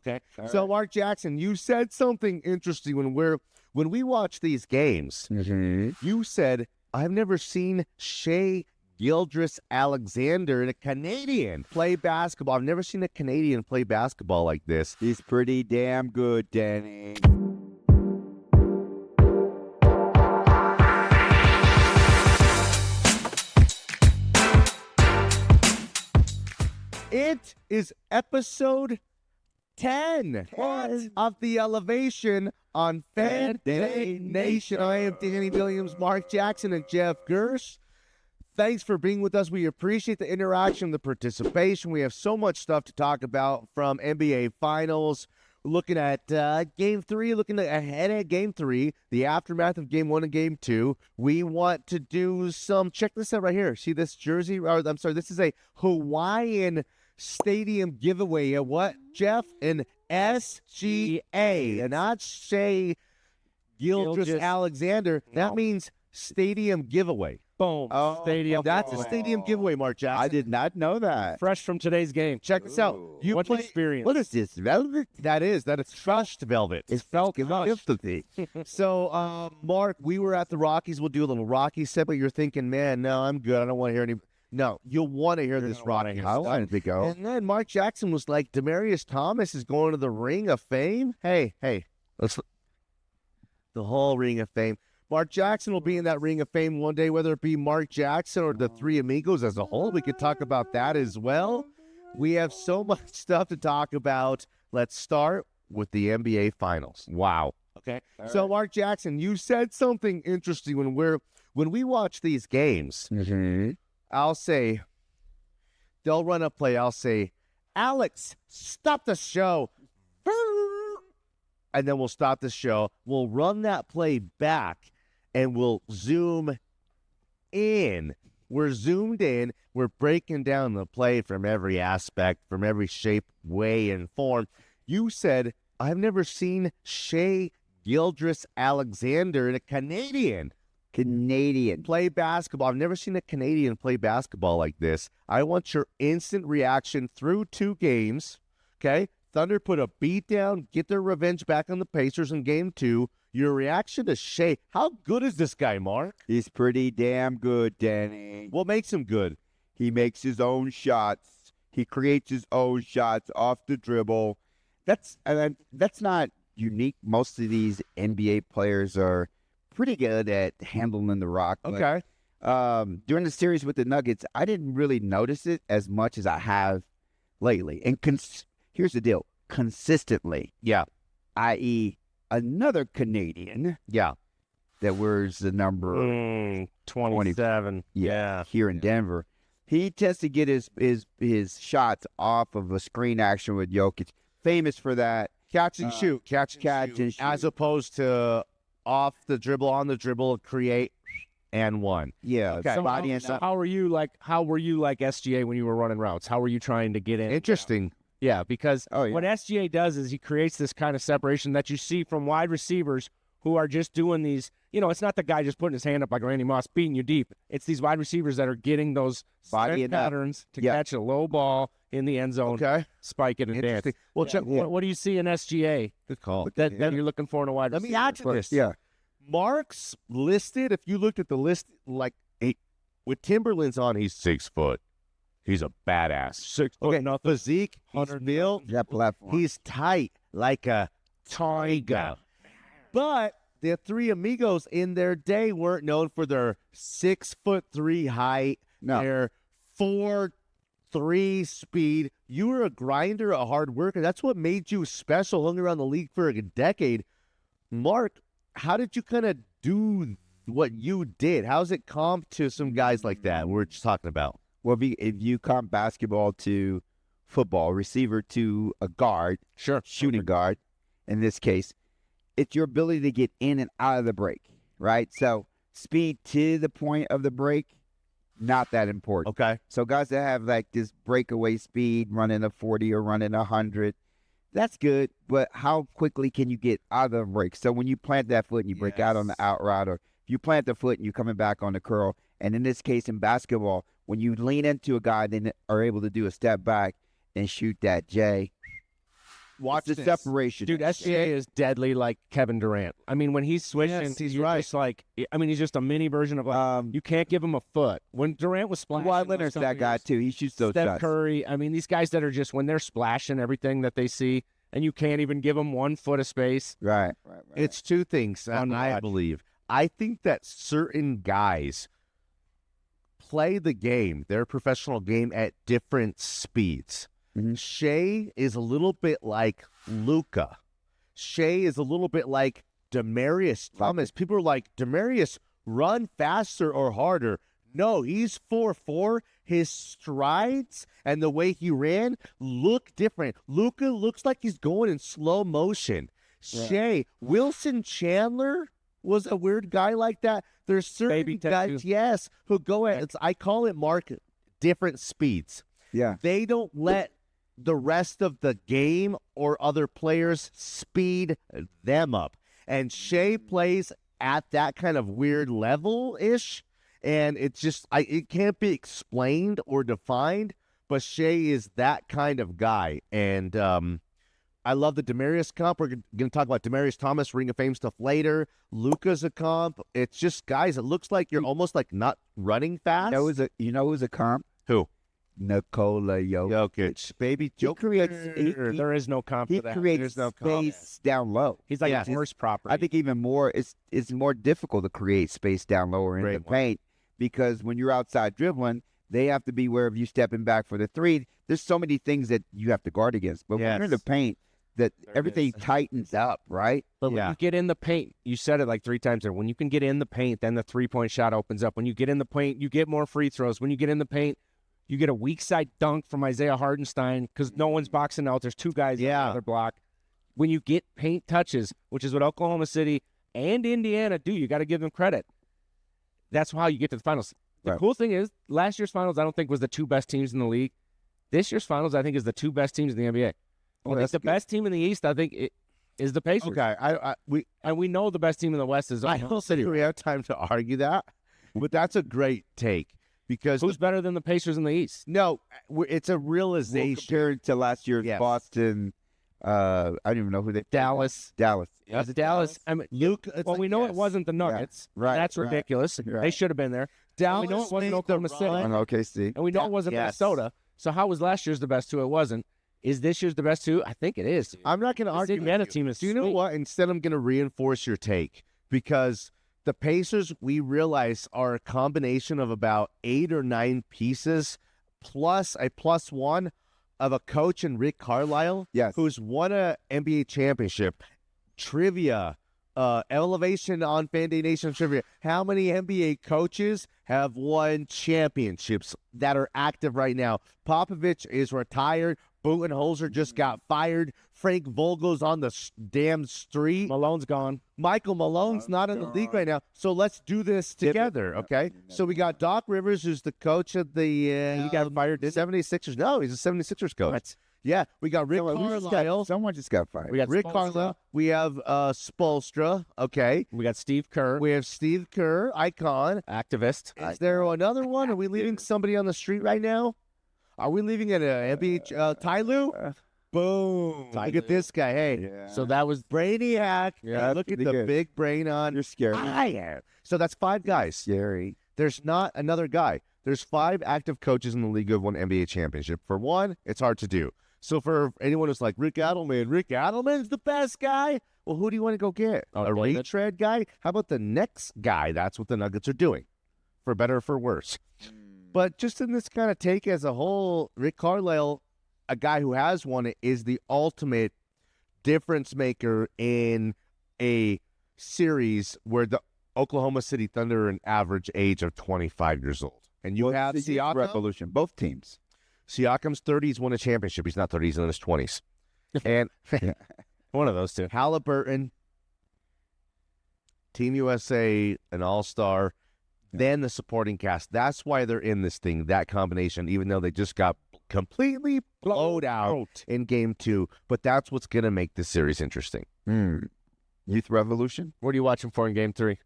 Okay. All So, right. Mark Jackson, you said something interesting when we watch these games. You said, I've never seen Shea Gildress-Alexander, a Canadian, play basketball. I've never seen a Canadian play basketball like this. He's pretty damn good, Danny. It is episode 10 of The Elevation on Fan Day Nation. I am Danny Williams, Mark Jackson, and Jeff Gersh. Thanks for being with us. We appreciate the interaction, the participation. We have so much stuff to talk about, from NBA Finals, looking at Game 3, looking ahead at Game 3, the aftermath of Game 1 and Game 2. We want to do some, check this out right here. See this jersey? I'm sorry, this is a Hawaiian Stadium giveaway. What, Jeff? An SGA, and not Shea Gildress-Alexander. That means Stadium giveaway. Boom. Oh, Stadium. That's a stadium giveaway, Mark Jackson. I did not know that. Fresh from today's game. Check this out. You What play, experience? What is this, velvet? that is crushed velvet. It's felt sympathy. So, Mark, we were at the Rockies. We'll do a little Rockies segment. You're thinking, man, no, I'm good. I don't want to hear any. No, you'll want to hear this Rockies. I wanted to go. And then Mark Jackson was like, Demaryius Thomas is going to the Ring of Fame. Hey, let's the whole Ring of Fame. Mark Jackson will be in that Ring of Fame one day, whether it be Mark Jackson or the Three Amigos as a whole. We could talk about that as well. We have so much stuff to talk about. Let's start with the NBA Finals. Wow. Okay. So, Mark Jackson, you said something interesting when we watch these games. I'll say, they'll run a play. I'll say, Alex, stop the show. And then we'll stop the show. We'll run that play back, and we'll zoom in. We're zoomed in. We're breaking down the play from every aspect, from every shape, way, and form. You said, I've never seen Shea Gildress-Alexander, a Canadian, play basketball. I've never seen a Canadian play basketball like this. I want your instant reaction through 2 games, okay? Thunder put a beat down, get their revenge back on the Pacers in Game 2. Your reaction to Shea. How good is this guy, Mark? He's pretty damn good, Danny. What makes him good? He makes his own shots. He creates his own shots off the dribble. That's not unique. Most of these NBA players are pretty good at handling the rock. Okay. During the series with the Nuggets, I didn't really notice it as much as I have lately. And here's the deal. Consistently. Yeah. I.e., another Canadian. Yeah. That wears the number 27. Yeah. Here in Denver. He tends to get his shots off of a screen action with Jokic. Famous for that. Catch and shoot. Catch and shoot. As opposed to off the dribble, on the dribble, create, and one. Yeah. Okay. So how were you like SGA when you were running routes? How were you trying to get in? Interesting. Yeah, because Oh, yeah. what SGA does is he creates this kind of separation that you see from wide receivers who are just doing these, it's not the guy just putting his hand up like Randy Moss beating you deep. It's these wide receivers that are getting those Body set patterns to catch a low ball in the end zone, Okay. spike it and dance. Interesting. Well, check. What do you see in SGA Good call. that you're looking for in a wide Let receiver? me add to this. Yeah. Mark's listed, if you looked at the list, with Timberlands on, he's 6 foot. He's a badass. 6 foot nothing. Physique, he's 100 built. That platform. He's tight like a tiger. But the Three Amigos in their day weren't known for their 6'3" height, No. their 4'3" speed. You were a grinder, a hard worker. That's what made you special, hung around the league for a decade. Mark, how did you kind of do what you did? How's it comp to some guys like that we're just talking about? Well, if you comp basketball to football, receiver to a guard, Sure. shooting guard, in this case, it's your ability to get in and out of the break, right? So speed to the point of the break, not that important. Okay. So guys that have like this breakaway speed, running a 40 or running 100, that's good. But how quickly can you get out of the break? So when you plant that foot and you break out on the out route, or if you plant the foot and you're coming back on the curl, and in this case in basketball, when you lean into a guy, then are able to do a step back and shoot that J, Watch the this. separation. Dude, SGA is deadly like Kevin Durant. I mean, when he's switching, Yes, he's you're right. just like, I mean, he's just a mini version of like, you can't give him a foot. When Durant was splashing, Kawhi those Leonard's couple that guy years, too. He shoots those Steph shots. Curry. I mean, these guys that are just when they're splashing everything that they see, and you can't even give them 1 foot of space. Right. It's two things, Fun to I watch. believe. I think that certain guys play the game, their professional game, at different speeds. Mhm. Shea is a little bit like Luka. Shea is a little bit like Demaryius Thomas. People are like, Demaryius, run faster or harder. No, he's 4'4". His strides and the way he ran look different. Luka looks like he's going in slow motion. Yeah. Shea, Wilson Chandler was a weird guy like that. There's certain Baby guys, tattoo. yes, who go at, I call it, Mark, different speeds. Yeah. They don't let the rest of the game or other players speed them up. And Shea plays at that kind of weird level-ish, and it's just, it can't be explained or defined, but Shea is that kind of guy. And I love the Demaryius comp. We're going to talk about Demaryius Thomas, Ring of Fame stuff later. Luka's a comp. It's just, guys, it looks like you're almost like not running fast. You know who's a comp? Who? Nikola Jokic. Jokic. Baby He Jokic. creates There is no comp he for that. creates There's no comp. space down low. He's like Yes. a horse property. I think even more, it's more difficult to create space down lower in Great the one. paint because when you're outside dribbling, they have to be where if you stepping back for the three. There's so many things that you have to guard against. But when you're in the Yes. paint, that There everything is. tightens up, right? But when Yeah. you get in the paint, you said it like 3 times there. When you can get in the paint, then the 3-point shot opens up. When you get in the paint, you get more free throws. When you get in the paint, you get a weak side dunk from Isaiah Hardenstein because no one's boxing out. There's 2 guys on the other block. When you get paint touches, which is what Oklahoma City and Indiana do, you got to give them credit. That's how you get to the finals. The Right. cool thing is, last year's finals, I don't think was the 2 best teams in the league. This year's finals, I think, is the 2 best teams in the NBA. I think that's the good. best team in the East, I think, is the Pacers. Okay, We know the best team in the West is I Oklahoma don't City. think we have time to argue that, but that's a great take because Who's better than the Pacers in the East? no, it's a Well, realization. compared to last year's Yes. Boston, I don't even know who they played. Dallas. Dallas. Was it Dallas? I mean, Luke, well, we know it wasn't the Nuggets. Right, That's right, ridiculous. They right. should have been there. Dallas we know it wasn't made the Oklahoma City. run. On OKC. And we know it wasn't Yes. Minnesota. So how was last year's the best 2? It wasn't. Is this year's the best 2? I think it is. I'm not going to This argue. Indiana with you. team is Do you know sweet. what? Instead, I'm going to reinforce your take because the Pacers, we realize, are a combination of about 8 or 9 pieces plus a +1 of a coach in Rick Carlisle, Yes. who's won a NBA championship. Trivia, elevation on Fan Day Nation trivia. How many NBA coaches have won championships that are active right now? Popovich is retired. Budenholzer just got fired. Frank Vogel's on the damn street. Malone's gone. Michael Malone's not in the league right now. So let's do this together, okay? So we got Doc Rivers, who's the coach of the He got fired, didn't he? 76ers. No, he's a 76ers coach. What? Yeah, we got Rick Carlisle. Someone just got fired. We got Rick Spoelstra. Carlisle. We have Spolstra, okay? We got Steve Kerr, We have Steve Kerr, icon. activist. Is there another one? Are we leaving somebody on the street right now? Are we leaving at a NBA? Ty Lue? Boom. Ty Look at Lue. this guy. Hey, Yeah. So that was Brainiac. Yeah, Look at pretty the good. big brain on. You're scary. I am. So that's 5 guys. Scary. There's not another guy. There's 5 active coaches in the league who have won NBA championship. For one, it's hard to do. So for anyone who's like, Rick Adelman's the best guy. Well, who do you want to go get? Oh, a David. retread guy? How about the next guy? That's what the Nuggets are doing, for better or for worse. But just in this kind of take as a whole, Rick Carlisle, a guy who has won it, is the ultimate difference maker in a series where the Oklahoma City Thunder are an average age of 25 years old. And you have It's a huge Siakam. revolution. Both teams. Siakam's 30. He's won a championship. He's not 30. He's in his 20s. And one of those 2. Halliburton, Team USA, an all-star, then the supporting cast. That's why they're in this thing, that combination, even though they just got completely blowed out in Game 2. But that's what's going to make this series interesting. Youth revolution. What are you watching for in Game 3?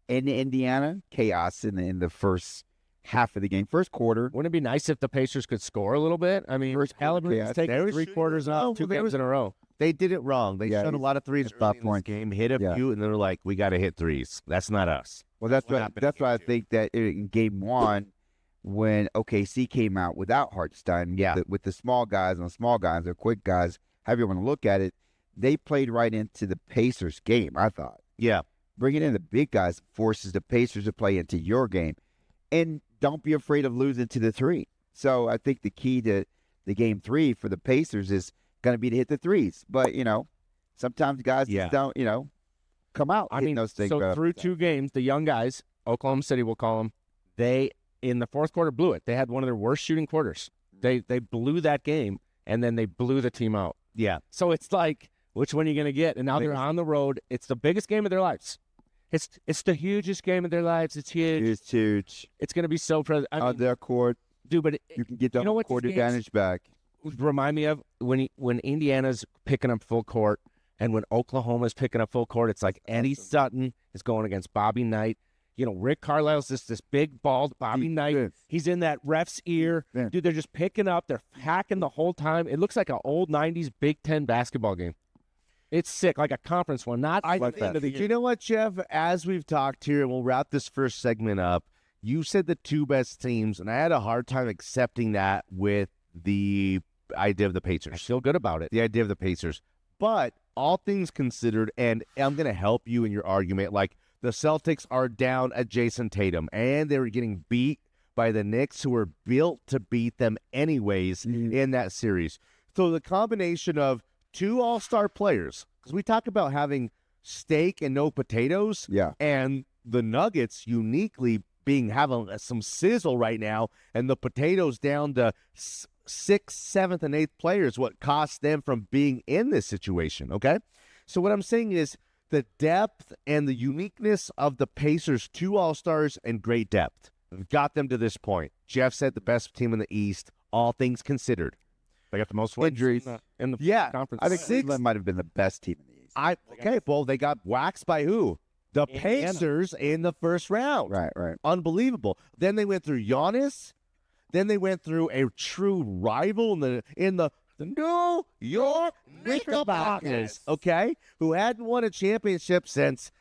In Indiana, chaos in the first half of the game. First quarter, Wouldn't it be nice if the Pacers could score a little bit? I mean, First quarter, Halliburton's yeah. taking They were 3 shooting- quarters no, off 2 they games were- in a row. They did it wrong. They Yeah, shot a lot of threes it's about early in this points. game, hit a Yeah. few, and they were like, we got to hit threes. That's not us. well, that's what what happened that's in why I game two. think that in game one, when OKC came out without Hartenstein, Yeah. with the small guys and the small guys, the quick guys, however you want to look at it, they played right into the Pacers game. I thought Yeah. bringing in the big guys forces the Pacers to play into your game, and don't be afraid of losing to the three. So I think the key to the game 3 for the Pacers is going to be to hit the threes. But sometimes guys Yeah. just don't come out. I hitting mean, those things so right through off the 2 games, the young guys, Oklahoma City, we'll call them, they in the fourth quarter blew it. They had one of their worst shooting quarters. They blew that game, and then they blew the team out. Yeah. So it's like, which one are you going to get? And now they're on the road. It's the biggest game of their lives. It's the hugest game of their lives. It's huge. It's huge. It's going to be so On their court, dude, but you can get the you know what court these games- advantage back. remind me of when Indiana's picking up full court and when Oklahoma's picking up full court. It's like Eddie Sutton is going against Bobby Knight. Rick Carlisle's this big bald Bobby Knight. Defense. He's in that ref's ear. Yeah. Dude, they're just picking up. They're hacking the whole time. It looks like an old 90s Big Ten basketball game. It's sick, like a conference one, not I like think, that. do you know what, Jeff? As we've talked here, and we'll wrap this first segment up, you said the 2 best teams, and I had a hard time accepting that with the idea of the I Pacers. feel good about it. The idea of the Pacers. But all things considered, and I'm going to help you in your argument, like the Celtics are down at Jason Tatum, and they were getting beat by the Knicks, who were built to beat them anyways in that series. So the combination of 2 all-star players, because we talk about having steak and no potatoes, Yeah. and the Nuggets uniquely having some sizzle right now, and the potatoes down to 6th, 7th, and 8th players, what cost them from being in this situation, okay? So what I'm saying is the depth and the uniqueness of the Pacers, 2 all-stars and great depth, got them to this point. Jeff said the best team in the East, all things considered. They got the most wins Injuries. in the Yeah, conference. I think Six- Cleveland might have been the best team in the East. Well, they got waxed by who? The Indiana. Pacers in the first round. Right. Unbelievable. Then they went through Giannis. Then they went through a true rival in the New York Knickerbockers, okay, who hadn't won a championship since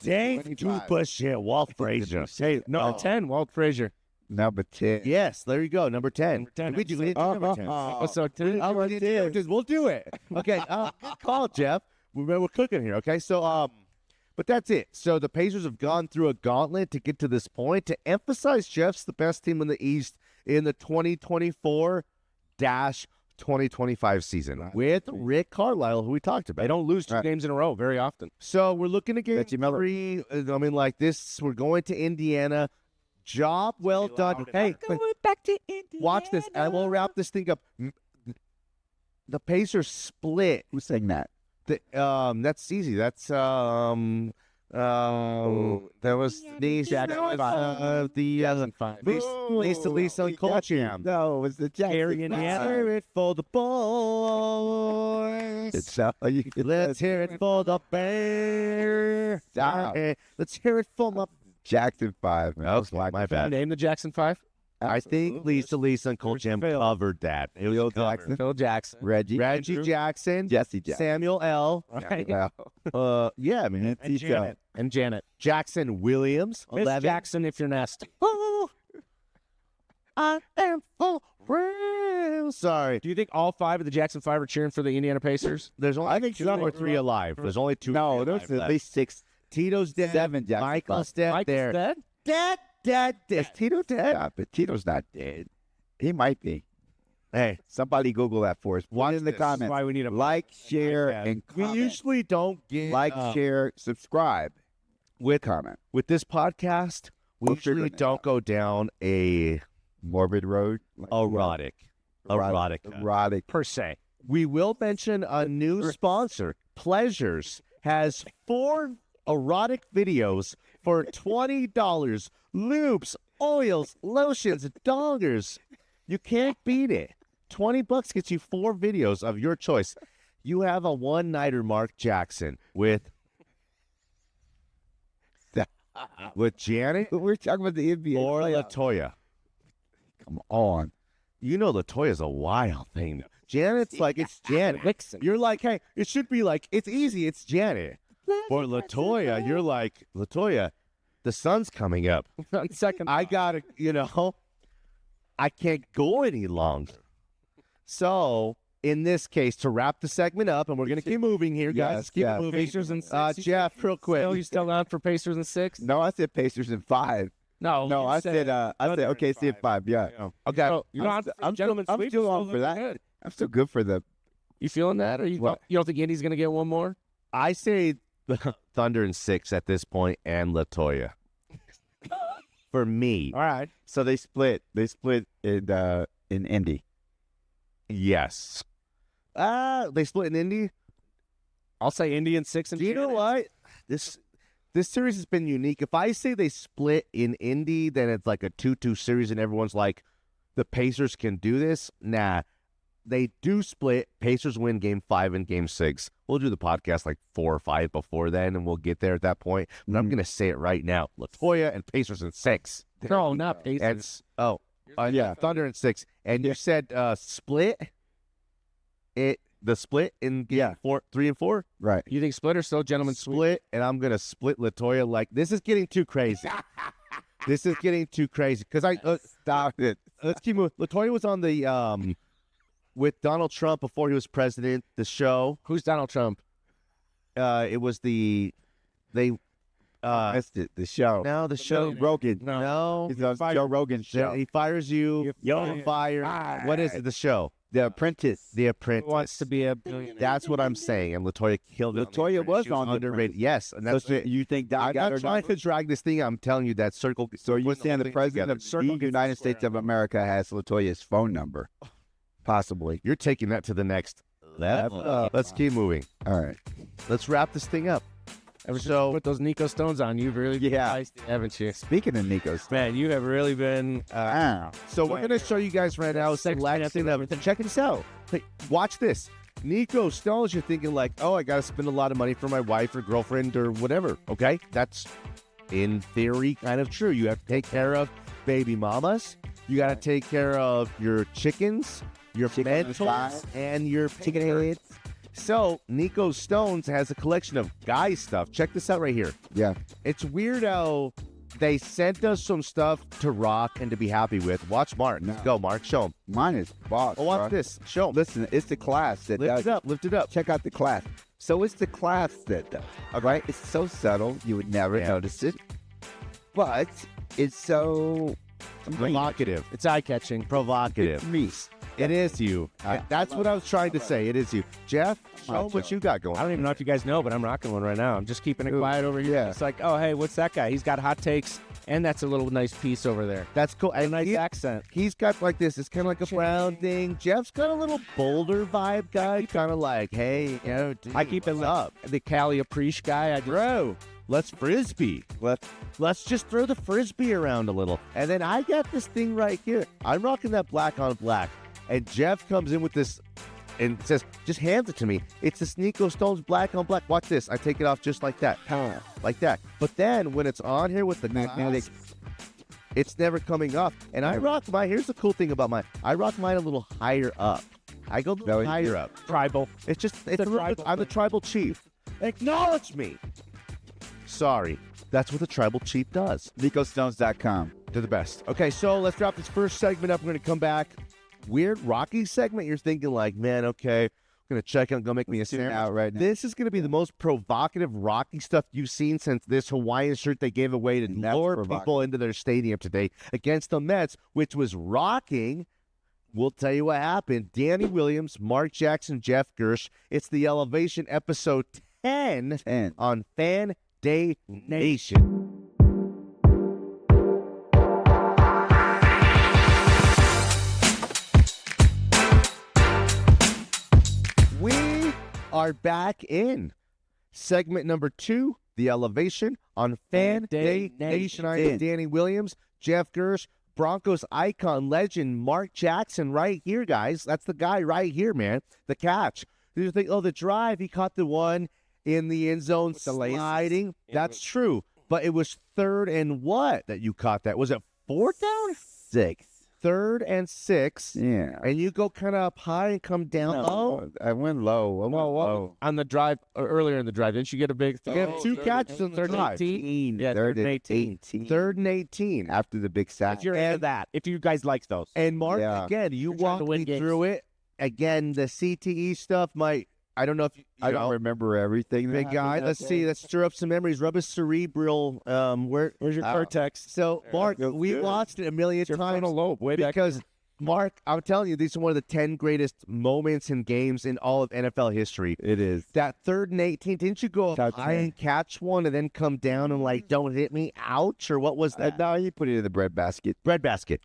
Dave 25. Dupa Walt Frazier. Hey, number 10, Walt Frazier. Number 10. Yes, there you go, number 10. Number 10. We do it. Number 10. Episode 2. We'll do it. Okay, good call, Jeff. We're cooking here, okay? So, but that's it. So the Pacers have gone through a gauntlet to get to this point to emphasize Jeff's the best team in the East in the 2024-2025 season with Rick Carlisle, who we talked about. They don't lose 2 Right. games in a row very often. So we're looking at game Reggie Miller. 3. I mean, like this, we're going to Indiana. Job well done. Hey, back to Indiana. watch this. And we'll wrap this thing up. The Pacers split. Who's saying that? That's easy. That's there was these Lisa and Cole Jam. No, it was the Jackson. Harry, Indiana. Let's hear it for the boys. Let's Let's hear it for the Bears. Stop. Let's hear it for the. Jackson 5. Man. Okay, my bad. Name the Jackson 5. I think Lisa and Cole Jam covered that. It was covered. Phil Jackson. Reggie Jackson, Jesse Jackson. Samuel L. Right. Well, Yeah, man. And Janet. And Janet. Jackson Williams, Miss 11. Jackson, if you're nasty. Oh, I am for real. Sorry. Do you think all 5 of the Jackson 5 are cheering for the Indiana Pacers? There's only I think 2 so. or 3 alive. There's only 2. no, there's at least 6, Tito's dead. 7 Jackson Michael's 5. dead. Mike's there. dead? Dead. Is Tito dead? Stop it. Tito's not dead. He might be. Hey, Somebody Google that for us. Watch in the this. comments. That's why we need a Like, share, iPad. and we comment. usually don't get Like, share, subscribe, with comment. with this podcast. We We'll usually figure it don't out. go down a Morbid road. erotic. Erotic. per se. We will mention a new sponsor. Pleasures has 4 erotic videos for $20. Lubes, oils, lotions, dongers. You can't beat it. $20 gets you 4 videos of your choice. You have a one-nighter, Mark Jackson, with Janet But we're talking about the NBA. or playoffs. LaToya. Come on. You know Latoya's a wild thing. Janet's like, it's Janet. Vixen. You're like, hey, it should be like, it's easy, it's Janet. For Latoya, you're like, Latoya, the sun's coming up. On second, I gotta, I can't go any longer. So, in this case, to wrap the segment up, and we're gonna keep moving here, guys. Yes, Keep yeah. it moving. Pacers and 6. Jeff, real quick. You still on for Pacers and 6? No, I said Pacers in 5. No, No, you I said OKC in 5. Yeah. Okay. So you're on I'm gentlemen still- sweep. I'm still on for that. Good. I'm still good for the. You feeling that, or you What? don't think Indy's gonna get one more? I say Thunder in 6 at this point, and Latoya. For me, All right. So they split. They split in Indy. yes. They split in Indy. I'll say Indy in 6 and Do you know what? This series has been unique. If I say they split in Indy, then it's like a 2-2 series, and everyone's like, the Pacers can do this. Nah, they do split. Pacers win Game 5 and Game 6. We'll do the podcast like 4 or 5 before then, and we'll get there at that point. But I'm gonna say it right now: Latoya and Pacers in 6. No, not And Pacers. Yeah. Thunder in 6. And you said split. The split in Game 3 and 4. Right. You think split or still gentlemen sweep? Split, and I'm gonna split Latoya. Like, this is getting too crazy. This is getting too crazy because Stop it. let's keep moving. Latoya was on the with Donald Trump before he was president. The show. Who's Donald Trump? It was they. Missed it. The show. No, the show. Rogan. No, It's on Joe Rogan's show. he fires you. You're You're fired. What is it? The show. The Apprentice. The Apprentice. Who wants to be a billionaire? That's what I'm saying. And Latoya killed it. Latoya was She was on The underrated. Yes, and that's. So you think Don I'm got not her trying number? to drag this thing. I'm telling you that circle. So you're saying the president of the United States of America has Latoya's phone number? Possibly. You're taking that to the next level. Let's keep moving. All right. Let's wrap this thing up. Ever since So- you put those Nico Stones on, you've really been Yeah. feisty, haven't you? Speaking of Nico's. Man, you have really been. So we're gonna show you guys right now a selection of it. Check this out. Hey, watch this. Nico Stones, you're thinking like, oh, I gotta spend a lot of money for my wife or girlfriend or whatever. Okay, that's in theory kind of true. You have to take care of baby mamas. You gotta take care of your chickens, your mentals, and your chicken heads. So Nico Stones has a collection of guy stuff. Check this out right here. Yeah. It's weird how they sent us some stuff to rock and to be happy with. Watch Mark. No. Go, Mark. Show him. Mine is boss. Oh, watch bro. this. Show him. Listen, it's the class that Lift does. it up. Lift it up. Check out the class. So it's the class that does. All right. It's so subtle you would never notice it, but it's so Provocative. It's eye catching. Provocative. me. It is you. That's what I was trying to say. It is you. Jeff, show him what you got going. I don't even know if you guys know, but I'm rocking one right now. I'm just keeping it Ooh, quiet over here. yeah. It's like, oh, hey, what's that guy? He's got hot takes, and that's a little nice piece over there. That's cool. A And nice accent. he's got like this. It's kind of like a brown thing. Jeff's got a little Boulder vibe guy. Kind of like, hey, dude, I keep it what's up? The Cali Appreciate guy. I just, Bro, let's frisbee. Let's just throw the frisbee around a little. And then I got this thing right here. I'm rocking that black on black. And Jeff comes in with this and says, just hands it to me. It's this Nico Stones black on black. Watch this. I take it off just like that. Like that. But then when it's on here with the magnetic, it's never coming off. And I rock mine. Here's the cool thing about mine. I rock mine a little higher up. I go a little higher up. tribal. It's just, it's a little bit, I'm the tribal chief. Acknowledge me. Sorry. That's what the tribal chief does. NicoStones.com. They're the best. Okay, so let's wrap this first segment up. We're going to come back. Weird Rockies segment. You're thinking like, man, okay, I'm going to check out and go make me a sandwich. Out right now. This is going to be the most provocative Rocky stuff you've seen since this Hawaiian shirt they gave away to That's lure provocative. people into their stadium today against the Mets, which was rocking. We'll tell you what happened. Danny Williams, Mark Jackson, Jeff Gersh. It's the Elevation episode 10 And on Fan Day Nation. We are back in segment number 2, the Elevation on Fan Day Nation. I am Danny Williams, Jeff Gersh, Broncos icon, legend Mark Jackson right here, guys. That's the guy right here, man. The catch. You think, oh, the drive, he caught the one in the end zone sliding. That's true. But it was 3rd and what that you caught that? Was it 4th down? 6. 3rd and 6, Yeah. and you go kind of up high and come down low. I went low. I went low. On the drive, or earlier in the drive, didn't you get a big You have 2 catches on the third and drive. 18? Yeah, 3rd and 18. 3rd and 18. After the big sack. If you're into that, if you guys like those. And Mark, Yeah. again, you You're trying to walked win me games. through it. Again, the CTE stuff might, I don't know if you I don't know, remember everything. that big happened guy. that Let's day. see. Let's stir up some memories. Rub a cerebral. Where's your cortex? So, Mark, feels we good. watched it a million It's your times frontal lobe, way back. because, Mark, I'm telling you, these are one of the 10 greatest moments in games in all of NFL history. It is. That 3rd and 18, didn't you go up Touchdown. high and catch one and then come down and like, don't hit me, ouch, or what was that? No, you put it in the breadbasket. Breadbasket.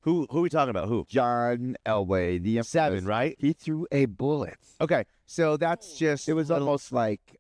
Who are we talking about? Who? John Elway, the 7, infamous- right? He threw a bullet. Okay, so that's just It was almost like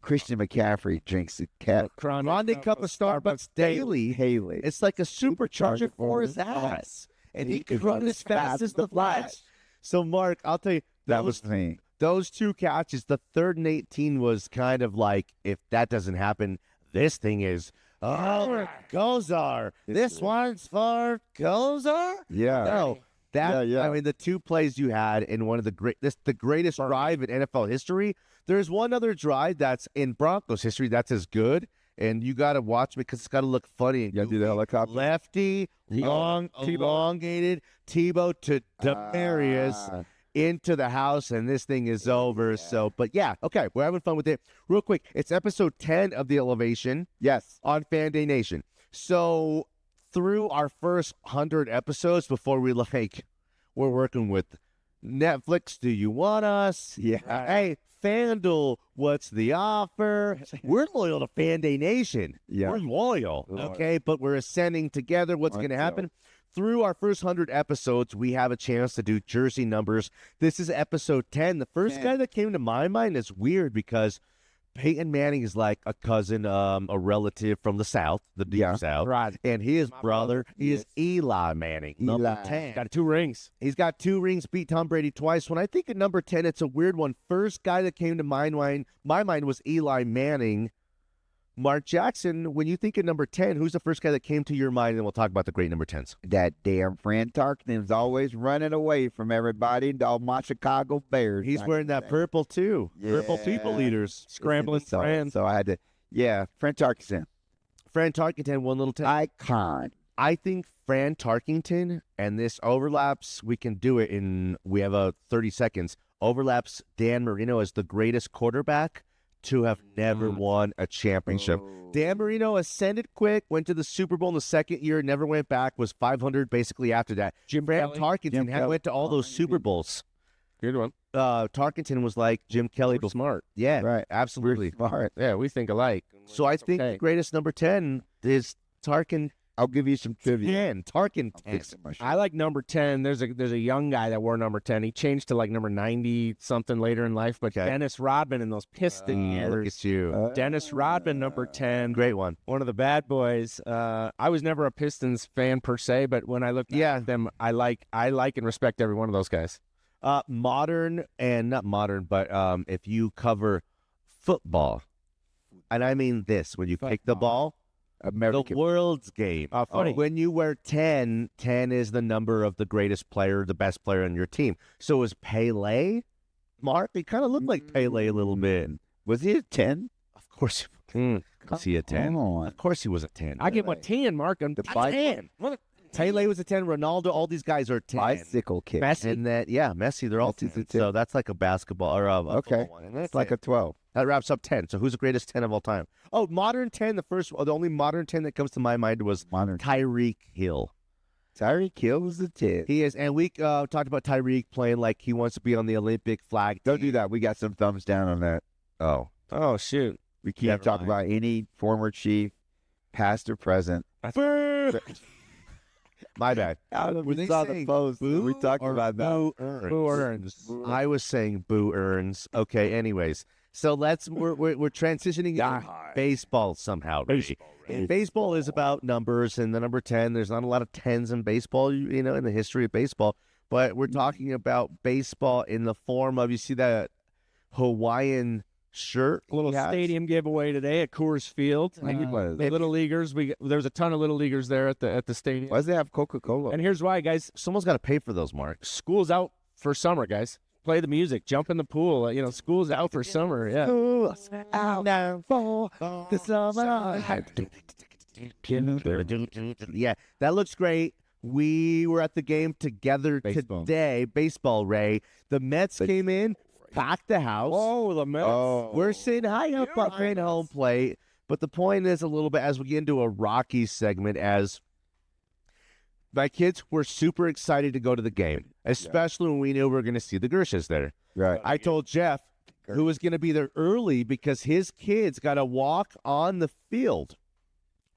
Christian McCaffrey drinks a cat. Grande cup of Starbucks daily. Haley. It's like a supercharger for his ass, and he could run as fast as the Flash. So, Mark, I'll tell you, That was me. those 2 catches. The 3rd and 18 was kind of like, if that doesn't happen, this thing is. Oh, Gozar. This one's for Gozar. Yeah. No, that Yeah. I mean, the 2 plays you had in one of the greatest drive in NFL history. There's one other drive that's in Broncos history that's as good, and you got to watch because it's got to look funny. And You gotta do the goofy. helicopter. Lefty, elongated, Tebow to Demaryius into the house, and this thing is over. So, but yeah, okay, we're having fun with it. Real quick, it's episode 10 of The Elevation Yes. on Fan Day Nation. So through our first 100 episodes before we're working with Netflix, do you want us? Yeah. Hey, FanDuel, what's the offer? We're loyal to Fan Day Nation. Yeah. We're loyal, okay? But we're ascending together. What's going to happen? Through our first 100 episodes, we have a chance to do jersey numbers. This is episode 10. The first 10. guy that came to my mind is weird because Peyton Manning is like a cousin, a relative from the South, the deep South. Right. And his brother is Eli Manning, number Eli. 10. Got 2 rings. He's got 2 rings, beat Tom Brady twice. When I think of number 10, it's a weird one. First guy that came to my mind was Eli Manning. Mark Jackson, when you think of number 10, who's the first guy that came to your mind? And we'll talk about the great number 10s. That damn Fran Tarkenton's always running away from everybody. All my Chicago Bears. He's wearing that purple, too. Purple people eaters. Scrambling so, Fran. So I had to, Fran Tarkenton. Fran Tarkenton, one little 10. Icon. I think Fran Tarkenton, and this overlaps, we can do it we have 30 seconds, overlaps Dan Marino as the greatest quarterback to have never won a championship. Dan Marino ascended quick, went to the Super Bowl in the second year, never went back, was 500 basically after that. Jim Fran Kelly. Tarkenton went to all those Super Bowls. Good one. Tarkenton was like Jim Kelly. We're smart. Yeah, Right. absolutely. Smart. Yeah, we think alike. So I It's think okay. the greatest number 10 is Tarkenton. I'll give you some trivia. Tarkenton. I like number 10. There's a young guy that wore number 10. He changed to like number 90 something later in life, but Okay. Dennis Rodman in those Piston Look years. at you. Dennis Rodman, number 10. Great one. One of the bad boys. I was never a Pistons fan per se, but when I look at them, I like and respect every one of those guys. Modern and not modern, but if you cover football, and I mean this, when you kick the ball, American. the world's game. Funny. When you wear 10, 10 is the number of the greatest player, the best player on your team. So is Pele? Mark, he kind of looked like Pele a little bit. Was he a 10? Of course, was he a 10? Come on. Of course he was a 10. I give him a 10, Mark. I'm The a bike- 10. Pele was a 10. Ronaldo, all these guys are 10. Bicycle kick. Messi. And that, Messi, they're all Messi's 10. a 10. So that's like a basketball or a Okay. football one. And that's It's like a 12. That wraps up 10. So who's the greatest 10 of all time? Oh, modern 10. The only modern 10 that comes to my mind was Modern. Tyreek Hill. Tyreek Hill was a 10. He is, and we talked about Tyreek playing like he wants to be on the Olympic flag. Don't do that. We got some thumbs down on that. Oh, Oh, shoot. We can't Never talk mind. about any former chief, past or present. my bad. Were We they saw the saying post. We talked or about that. Boo Earns? Boo Earns. I was saying Boo Earns. Okay. Anyways, so we're transitioning into baseball somehow. Ricky. And baseball is about numbers, and the number 10. There's not a lot of 10s in baseball, in the history of baseball. But we're talking about baseball in the form of, you see that Hawaiian shirt. A little Yes. stadium giveaway today at Coors Field. I think it was. Little leaguers. There's a ton of little leaguers there at the stadium. Why does they have Coca-Cola? And here's why, guys. Someone's got to pay for those, Mark. School's out for summer, guys. Play the music, jump in the pool. School's out for summer. Yeah. School's out now for the summer. Yeah, that looks great. We were at the game together today. Baseball, Ray. The Mets came in, packed the house. Oh, the Mets. We're sitting high up behind home plate. But the point is a little bit as we get into a Rockies segment, as my kids were super excited to go to the game, especially when we knew we were going to see the Gershes there. Right. I told Jeff, who was going to be there early, because his kids got to walk on the field.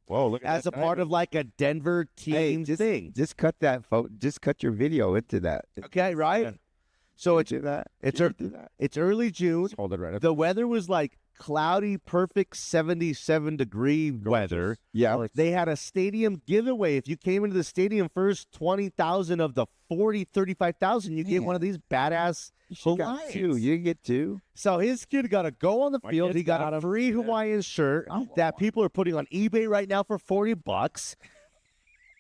Whoa, look as a part of like a Denver team thing. Just cut that Just cut your video into that. Okay, right? Yeah. So Do that. it's early June. Let's hold it right up. The weather was like cloudy, perfect 77-degree weather. Yeah. They had a stadium giveaway. If you came into the stadium first, 20,000 of the 35,000, you get one of these badass Hawaiians. You get two. So his kid got to go on the My field. kid's He got got a 'em. free Hawaiian shirt that people are putting on eBay right now for $40.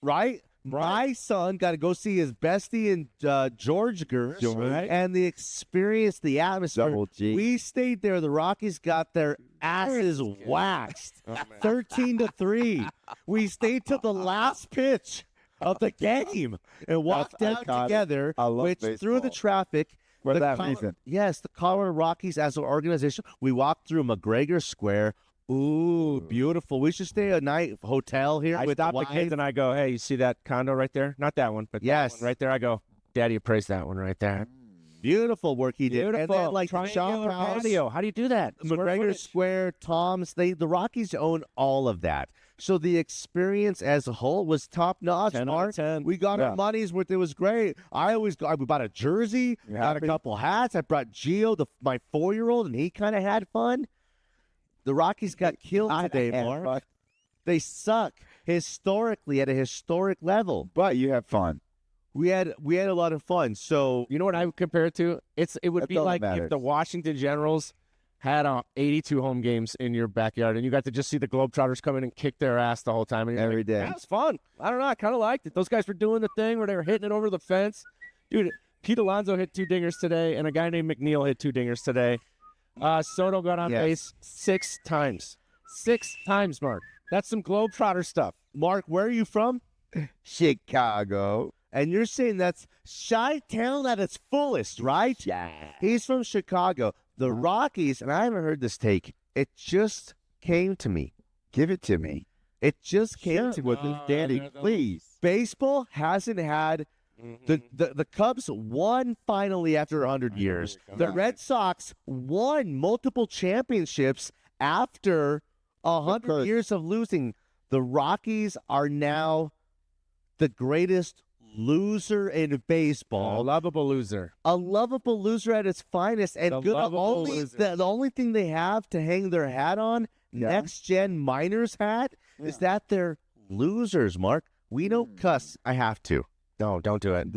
Right? My son got to go see his bestie in George Gers, Right. and the experience, the atmosphere. Double G. We stayed there. The Rockies got their asses waxed, 13-3. We stayed till the last pitch of the game and walked That's down iconic. together, I love which through baseball. the traffic. For the that Col- reason. Yes, the Colorado Rockies as an organization. We walked through McGregor Square. Ooh, beautiful. We should stay a night hotel here I with stop the wife. kids and I go, hey, you see that condo right there? Not that one, but Yes. that one right there. I go, Daddy, appraise that one right there. Beautiful work he did. Beautiful. And then, like the shop Triangular house, patio. How do you do that? Square McGregor footage. Square, Tom's, the Rockies own all of that. So the experience as a whole was top notch. 10 out Mark. of 10. We got our money's worth. It was great. I bought a jersey, You got a happy? couple hats. I brought Gio, my 4-year-old, and he kind of had fun. The Rockies got killed today, Mark. They suck historically at a historic level. But you have fun. We had a lot of fun. So You know what I would compare it to? It would That's be all that like if matters. the Washington Generals had 82 home games in your backyard, and you got to just see the Globetrotters come in and kick their ass the whole time. And you're Every like, day. That was fun. I don't know. I kind of liked it. Those guys were doing the thing where they were hitting it over the fence. Dude, Pete Alonso hit 2 dingers today, and a guy named McNeil hit 2 dingers today. Soto got on base 6 times. 6 times, Mark. That's some Globetrotter stuff. Mark, where are you from? Chicago. And you're saying that's Chi-Town at its fullest, right? Yeah. He's from Chicago. The Rockies, and I haven't heard this take, it just came to me. Give it to me. It just came to me. With this Danny, please. Baseball hasn't had the Cubs won finally after 100 years. The Red Sox won multiple championships after 100 years of losing. The Rockies are now the greatest loser in baseball. A lovable loser. A lovable loser at its finest, and The good. lovable loser. The only thing they have to hang their hat on, next gen miners hat, is that they're losers. Mark, we don't cuss. I have to. No, don't do it.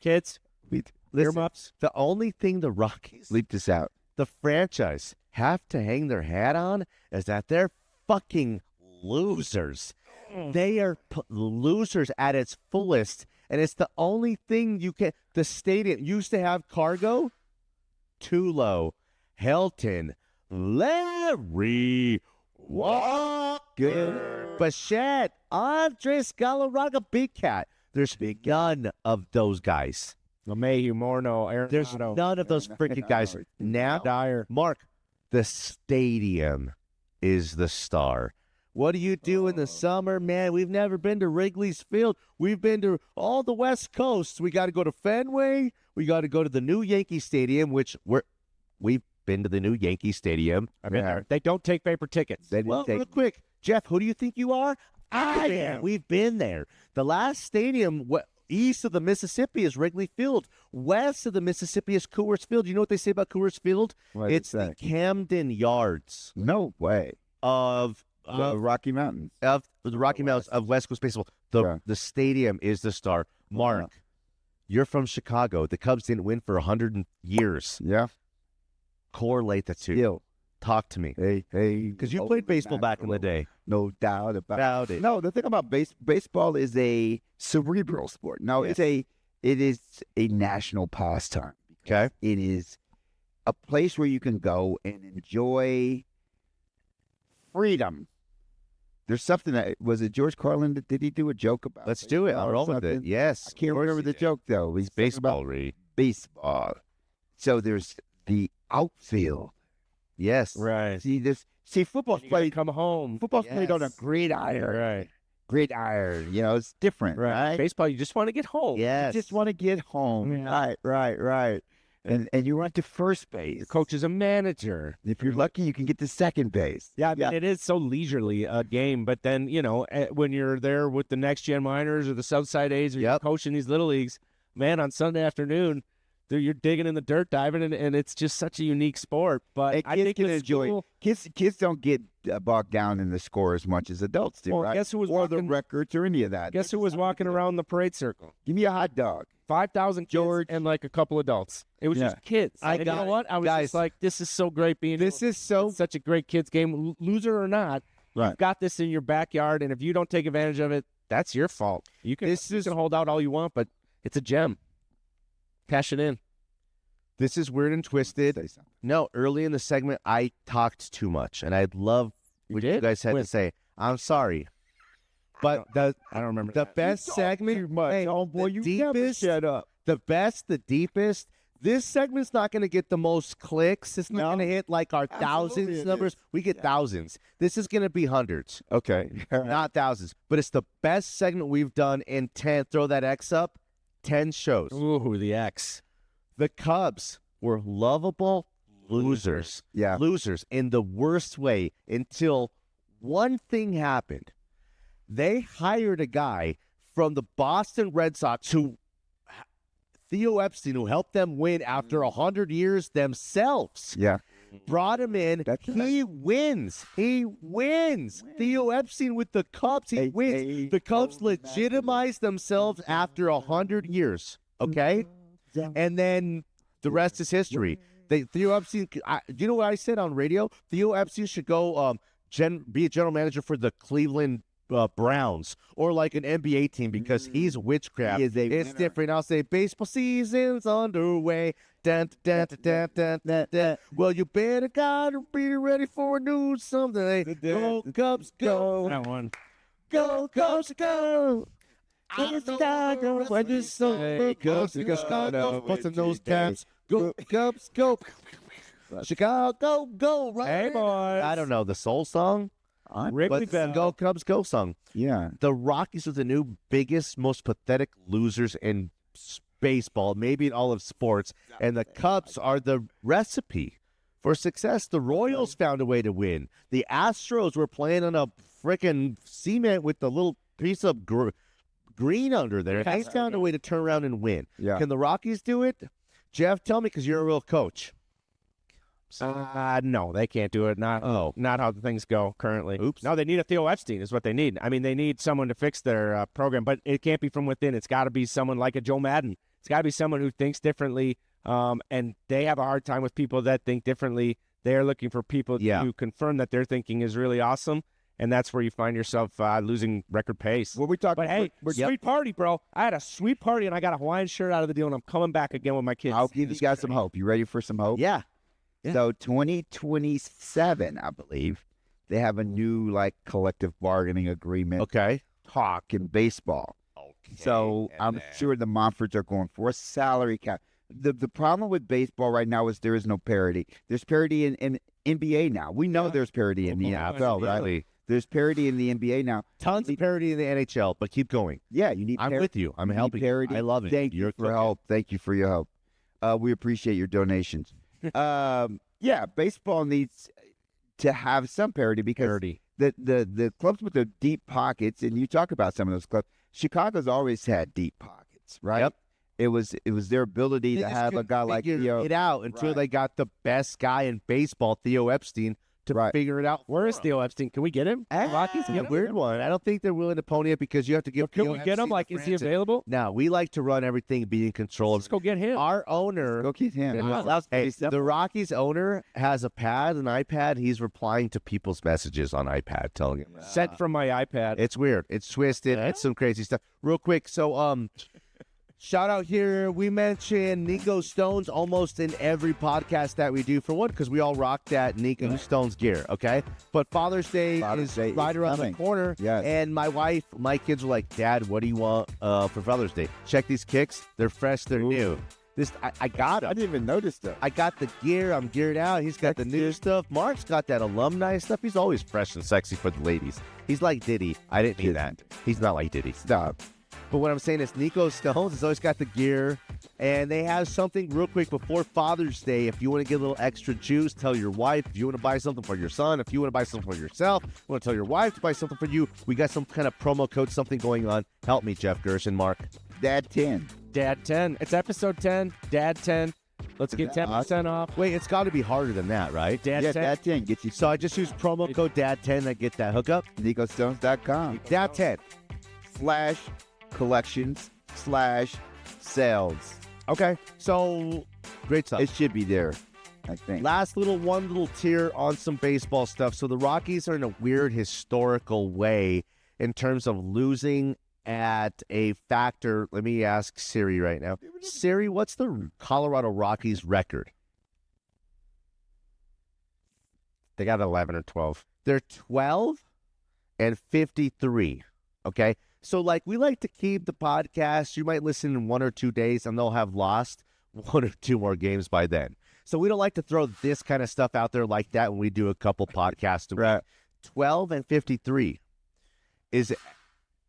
Kids, Listen, earmuffs. the only thing the Rockies, Leap this out. the franchise, have to hang their hat on is that they're fucking losers. They are losers at its fullest, and it's the only thing you can. The stadium used to have Cargo, Tulo, Helton, Larry Walker, Bichette, Andres Galarraga, Big Cat. There's none of those guys. LeMahieu, Morneau, There's Arenado, none of those freaking guys. Now, Dyer. Mark, the stadium is the star. What do you do in the summer, man? We've never been to Wrigley's Field. We've been to all the West Coast. We got to go to Fenway. We got to go to the new Yankee Stadium, which we've been to the new Yankee Stadium. I've been there. They don't take paper tickets. They didn't Well, take real quick, Jeff, who do you think you are? I am. We've been there. The last stadium east of the Mississippi is Wrigley Field. West of the Mississippi is Coors Field. You know what they say about Coors Field? What did It's it the say? Camden Yards No way. of The Rocky Mountains. the Rocky Mountains of West Coast baseball. The stadium is the star. Mark, you're from Chicago. The Cubs didn't win for 100 years. Yeah. Correlate the two. Still. Talk to me. Hey. Because you played baseball back in the day. No doubt about it. No, the thing about baseball is a cerebral sport. No, Yes. it is a national pastime. Okay. It is a place where you can go and enjoy freedom. There's something that was it George Carlin that did he do a joke about? Let's do it. I'll roll with it. something? Yes. I can't remember the joke though. He's talking Baseball, about Ree. baseball. So there's the outfield. Yes. Right. See football's You gotta played. come home. Football's played on a Yes. gridiron. Right. Gridiron. You know, it's different, right? Baseball, you just want to get home. Yes. You just want to get home. Yeah. Right. And you run to first base. Your coach is a manager. If you're lucky, you can get to second base. Yeah, I mean, it is so leisurely a game. But then, when you're there with the next gen minors or the Southside A's or you're Yep. coaching these little leagues, man, on Sunday afternoon, you're digging in the dirt, diving, and it's just such a unique sport. But And I kids think can with enjoy school, it. Kids don't get bogged down in the score as much as adults do, Well, right? guess who was or the walking- records or any of that. guess who was walking around the parade circle? Give me a hot dog. 5,000 kids George. and like a couple adults. It was Yeah. just kids. I And got you know it. what? I was Guys, just like, this is so great being This is so it's such a great kids game, loser or not. Right. You've got this in your backyard, and if you don't take advantage of it, that's your fault. You can hold out all you want, but it's a gem. Cash it in. This is weird and twisted. Say something. No, early in the segment, I talked too much, and I'd love what you did? guys had When? to say. I'm sorry, but the I don't remember the that. best segment, Too much. hey, Homeboy, the you never deepest, shut up. the best, the deepest. This segment's not going to get the most clicks. It's not No. going to hit like our Absolutely thousands it numbers. is. We get thousands. This is going to be hundreds, Okay. not thousands. But it's the best segment we've done in 10. Throw that X up. 10 shows. Ooh, the X. The Cubs were lovable losers. Yeah. Losers in the worst way until one thing happened. They hired a guy from the Boston Red Sox Theo Epstein, who helped them win after 100 years themselves. Yeah. Brought him in. He wins. He wins. Theo Epstein with the Cubs. He wins. The Cubs legitimize themselves after 100 years. Okay? And then the rest is history. Theo Epstein, do you know what I said on radio? Theo Epstein should go be a general manager for the Cleveland Browns or like an NBA team because he's witchcraft. He is a It's winner. different. I'll say baseball season's underway. Dun, dun, dun, dun, dun, dun, dun. Well, you better gotta be ready for a new something. Go Cubs, go! That one. Go Cubs, go! Chicago, when you so Cubs, Chicago, put some nose caps. Go Cubs, go! Chicago, go! Right Hey, there. boys. I don't know the soul song. Wrigley But Bell. Go Cubs, go song. Yeah. The Rockies are the new biggest, most pathetic losers in baseball, maybe in all of sports, and the Cubs are the recipe for success. The Royals found a way to win. The Astros were playing on a freaking cement with the little piece of green under there. They found a way to turn around and win. Yeah. Can the Rockies do it? Jeff, tell me, because you're a real coach. No, they can't do it. Not how the things go currently. Oops. No, they need a Theo Epstein is what they need. I mean, they need someone to fix their program, but it can't be from within. It's got to be someone like a Joe Madden. It's got to be someone who thinks differently, and they have a hard time with people that think differently. They are looking for people to confirm that their thinking is really awesome, and that's where you find yourself losing record pace. Well, we talked. But hey, sweet party, bro. I had a sweet party, and I got a Hawaiian shirt out of the deal, and I'm coming back again with my kids. I'll give you guys some hope. You ready for some hope? Yeah. Yeah. So 2027, I believe, they have a new collective bargaining agreement Okay. talk in baseball. Okay. So I'm sure the Montforts are going for a salary cap. The problem with baseball right now is there is no parity. There's parity in NBA now. We know there's parity in the NFL, right? Absolutely. There's parity in the NBA now. Tons of parity in the NHL, but keep going. Yeah, you need I'm parity. with you. I'm You need helping. parity. I love it. Thank you for help. Thank you for your help. We appreciate your donations. Yeah, baseball needs to have some parity because the clubs with the deep pockets, and you talk about some of those clubs. Chicago's always had deep pockets, right? Yep. It was their ability They to just have a couldn't guy like figure Theo. it out until Right. they got the best guy in baseball, Theo Epstein, to figure it out. Where is Theo Epstein? Can we get him? Rockies, a weird one. I don't think they're willing to pony it because you have to give. Can we get him? Like, is he available? No, we like to run everything, be in control. Let's go get him. Our owner, Go get him. hey, the Rockies owner has an iPad. He's replying to people's messages on iPad, telling him Sent from my iPad. it's weird. It's twisted. It's some crazy stuff. Real quick, so shout out here. We mention Nico Stones almost in every podcast that we do. For one, because we all rock that Nico Stones gear, okay? But Father's Day is right around the corner. Yes. And my kids were like, Dad, what do you want for Father's Day? Check these kicks. They're fresh. They're new. I got them. I didn't even notice that. I got the gear. I'm geared out. He's got the new stuff. Mark's got that alumni stuff. He's always fresh and sexy for the ladies. He's like Diddy. I didn't mean that. He's not like Diddy. Stop. But what I'm saying is Nico Stones has always got the gear. And they have something real quick before Father's Day. If you want to get a little extra juice, tell your wife. If you want to buy something for your son, if you want to buy something for yourself, you want to tell your wife to buy something for you, we got some kind of promo code, something going on. Help me, Geoff Gersh and Mark. Dad 10. Dad 10. It's episode 10. Dad 10. Let's get 10% off. Wait, it's got to be harder than that, right? Dad Yeah, 10. Dad 10 gets you. So I just use promo code DAD10 to get that hookup. NicoStones.com. DAD10. /collections/sales. Okay, so great stuff. It should be there, I think. Last one little tier on some baseball stuff. So the Rockies are in a weird historical way in terms of losing at a factor. Let me ask Siri right now. Siri, what's the Colorado Rockies record? They got 11 or 12. They're 12-53. Okay. So, like, we like to keep the podcast. You might listen in 1 or 2 days, and they'll have lost 1 or 2 more games by then. So we don't like to throw this kind of stuff out there like that when we do a couple podcasts. Right. 12-53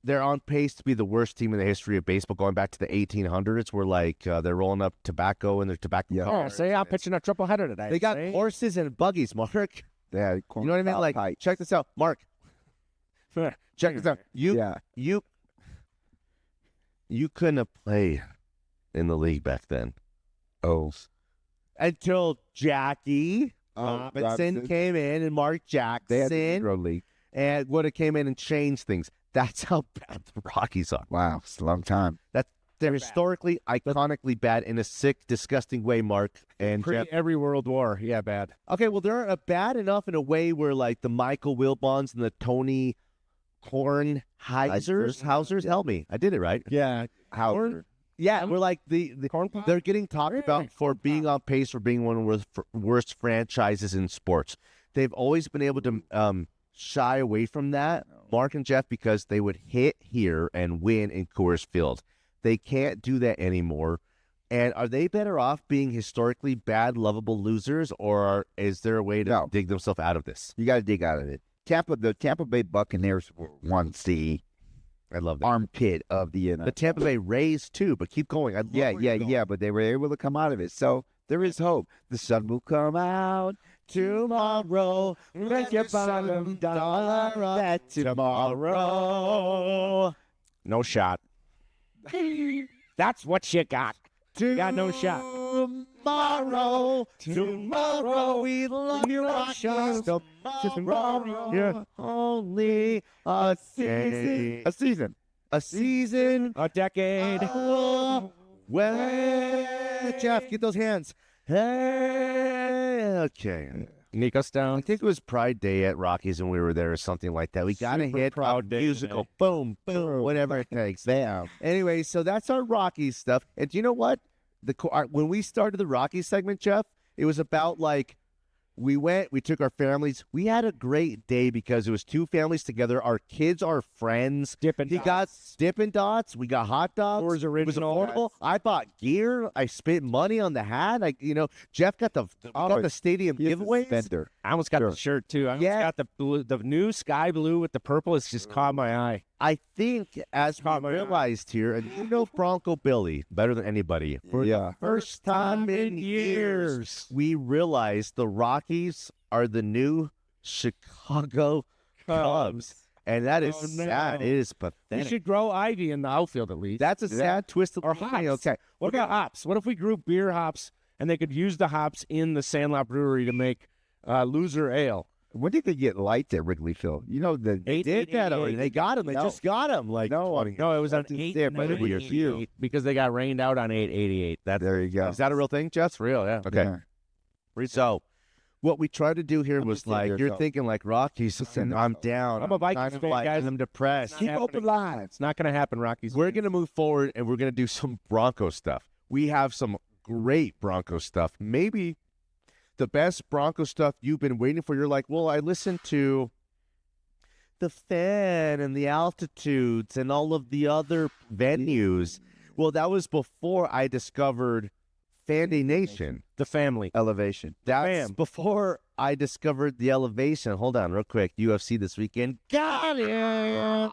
they're on pace to be the worst team in the history of baseball, going back to the 1800s, where like they're rolling up tobacco in their tobacco cars. Oh, say I'm pitching a triple header today. They got horses and buggies, Mark. Yeah, You know what I mean? Like, check this out, Mark. Check this out. You couldn't have played in the league back then. Oh. Until Jackie Robinson came in and Mark They had the Jackson Negro League. and would have came in and changed things. That's how bad the Rockies are. Wow, it's a long time. They're historically, iconically bad in a sick, disgusting way, Mark. And Jeff. Every World War. Yeah, bad. Okay, well, they're bad enough in a way where, like, the Michael Wilbons and the Tony Hausers, help me. I did it right. Yeah. Hauser. Yeah, we're like the Corn pop? they're getting talked about for being on pace for being one of the worst franchises in sports. They've always been able to shy away from that, Mark and Jeff, because they would hit here and win in Coors Field. They can't do that anymore. And are they better off being historically bad, lovable losers, or is there a way to dig themselves out of this? You got to dig out of it. The Tampa Bay Buccaneers were once the I love that. armpit of the The Tampa Bay Rays, too, but keep going. Yeah, but they were able to come out of it. So there is hope. The sun will come out tomorrow. Make your bottom dollar that tomorrow. No shot. That's what you got. You got no shot. Tomorrow we love you, Rockies. Tomorrow, yeah. Only a season. A season. A decade. Well, Jeff, get those hands. Hey, okay. Nico I Stone. think it was Pride Day at Rockies when we were there or something like that. We got to Super hit Proud a Day musical. today. Boom, boom, whatever it takes. Bam. Anyway, so that's our Rockies stuff. And do you know what? When we started the Rockies segment, Jeff, it was about like we took our families. We had a great day because it was 2 families together. Our kids are friends. Dippin' He got Dippin' Dots. We got hot dogs. Coors Original. It was affordable. I bought gear. I spent money on the hat. Jeff got the stadium giveaways. I almost got the shirt too. I almost got the blue, the new sky blue with the purple. It's just caught my eye. I think, as we realized here, and you know Bronco Billy better than anybody, for the first time in years, we realized the Rockies are the new Chicago Cubs. And that is sad. It is We pathetic. should grow ivy in the outfield at least. That's a sad twist of Or the hops. Okay. What about hops? What if we grew beer hops and they could use the hops in the Sandlot Brewery to make loser ale? When did they get lights at Wrigley Field? You know the They did that already. They got him. They No. just got him. Like No, No, it was on That's 8 there, but it was a few. because they got rained out on 888. That's There you go. Is that a real thing, Jeff? it's real, yeah. Okay. Yeah. So, what we tried to do here I'm was just sitting here, you're so- thinking like Rockies, and I'm down. I'm a Vikings kind of fan, like, guys. and I'm depressed. Keep open line. It's not going to happen, Rockies. We're going to move forward, and we're going to do some Bronco stuff. We have some great Bronco stuff. Maybe the best Bronco stuff you've been waiting for. You're like, well, I listened to the Fan and the Altitudes and all of the other venues. Well, that was before I discovered Fandy Nation. the family. Elevation. That's Bam. before I discovered the Elevation. Hold on real quick. UFC this weekend. Got it.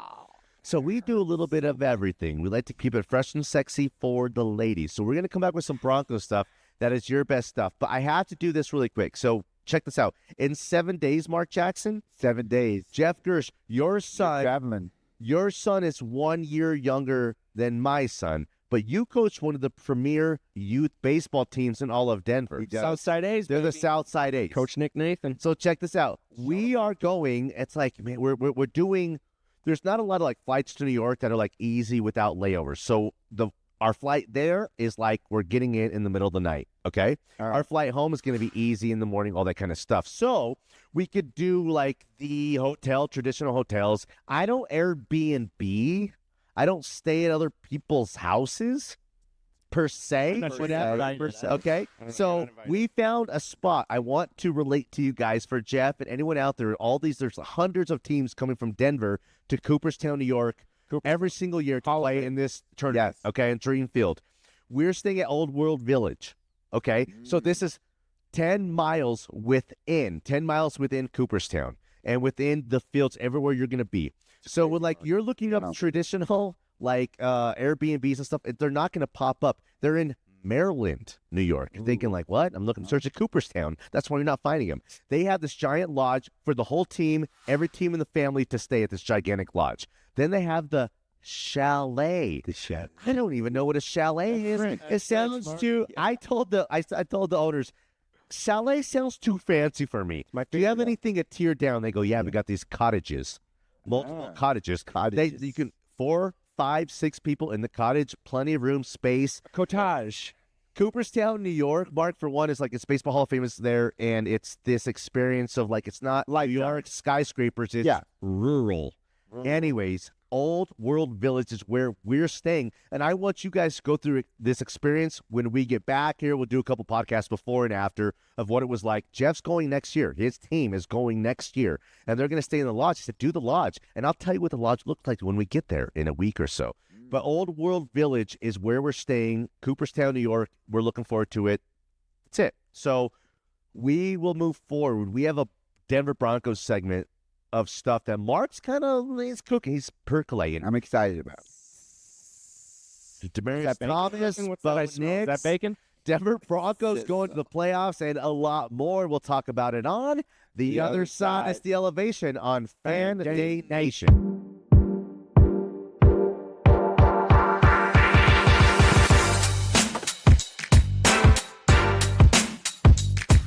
So we do a little bit of everything. We like to keep it fresh and sexy for the ladies. So we're going to come back with some Bronco stuff that is your best stuff. But I have to do this really quick. So check this out. In 7 days, Mark Jackson, 7 days. Jeff Gersh, your son Traveling. is 1 year younger than my son. But you coach one of the premier youth baseball teams in all of Denver. He does. Southside A's. They're the baby. Southside A's. Coach Nick Nathan. So check this out. We are going. It's like, man, we're doing. There's not a lot of like flights to New York that are like easy without layovers. So our flight there is like we're getting in the middle of the night. Okay. All right. Our flight home is going to be easy in the morning, all that kind of stuff. So we could do like the traditional hotels. I don't Airbnb. I don't stay at other people's houses per se. I'm not sure whatever. you're invited to that. Okay. So we found a spot. I want to relate to you guys for Jeff and anyone out there. There's hundreds of teams coming from Denver to Cooperstown, New York, every single year to play in this tournament. Yes. Okay, in Dream Field. We're staying at Old World Village. Okay. So this is 10 miles within Cooperstown and within the fields everywhere you're going to be. So when like you're looking up traditional like Airbnbs and stuff, they're not going to pop up. They're in Maryland, New York. You're thinking like, what? I'm looking search at Cooperstown. That's why you're not finding them. They have this giant lodge for the whole team, every team in the family to stay at this gigantic lodge. Then they have the chalet. The shed. I don't even know what a chalet is. It sounds too. I told the owners, chalet sounds too fancy for me. Do you have anything a tier down? They go, yeah, we got these cottages, multiple cottages. You can 4, 5, 6 people in the cottage, plenty of room, space. Cottage. Cooperstown, New York, Mark, for one, is like it's Baseball Hall of Fame is there, and it's this experience of like it's not like New York skyscrapers, it's rural. Anyways, Old World Village is where we're staying, and I want you guys to go through this experience when we get back here. We'll do a couple podcasts before and after of what it was like. Jeff's going next year. His team is going next year, and they're going to stay in the lodge. He said, do the lodge, and I'll tell you what the lodge looks like when we get there in a week or so. But Old World Village is where we're staying, Cooperstown, New York. We're looking forward to it. That's it. So we will move forward. We have a Denver Broncos segment of stuff that Mark's he's cooking. He's percolating. I'm excited about it. Demaryius Thomas, What's Bo that I smell? Is that Nix, bacon? Denver Broncos going to the playoffs, and a lot more. We'll talk about it on the other side. It's the Elevation on Fan Day Nation.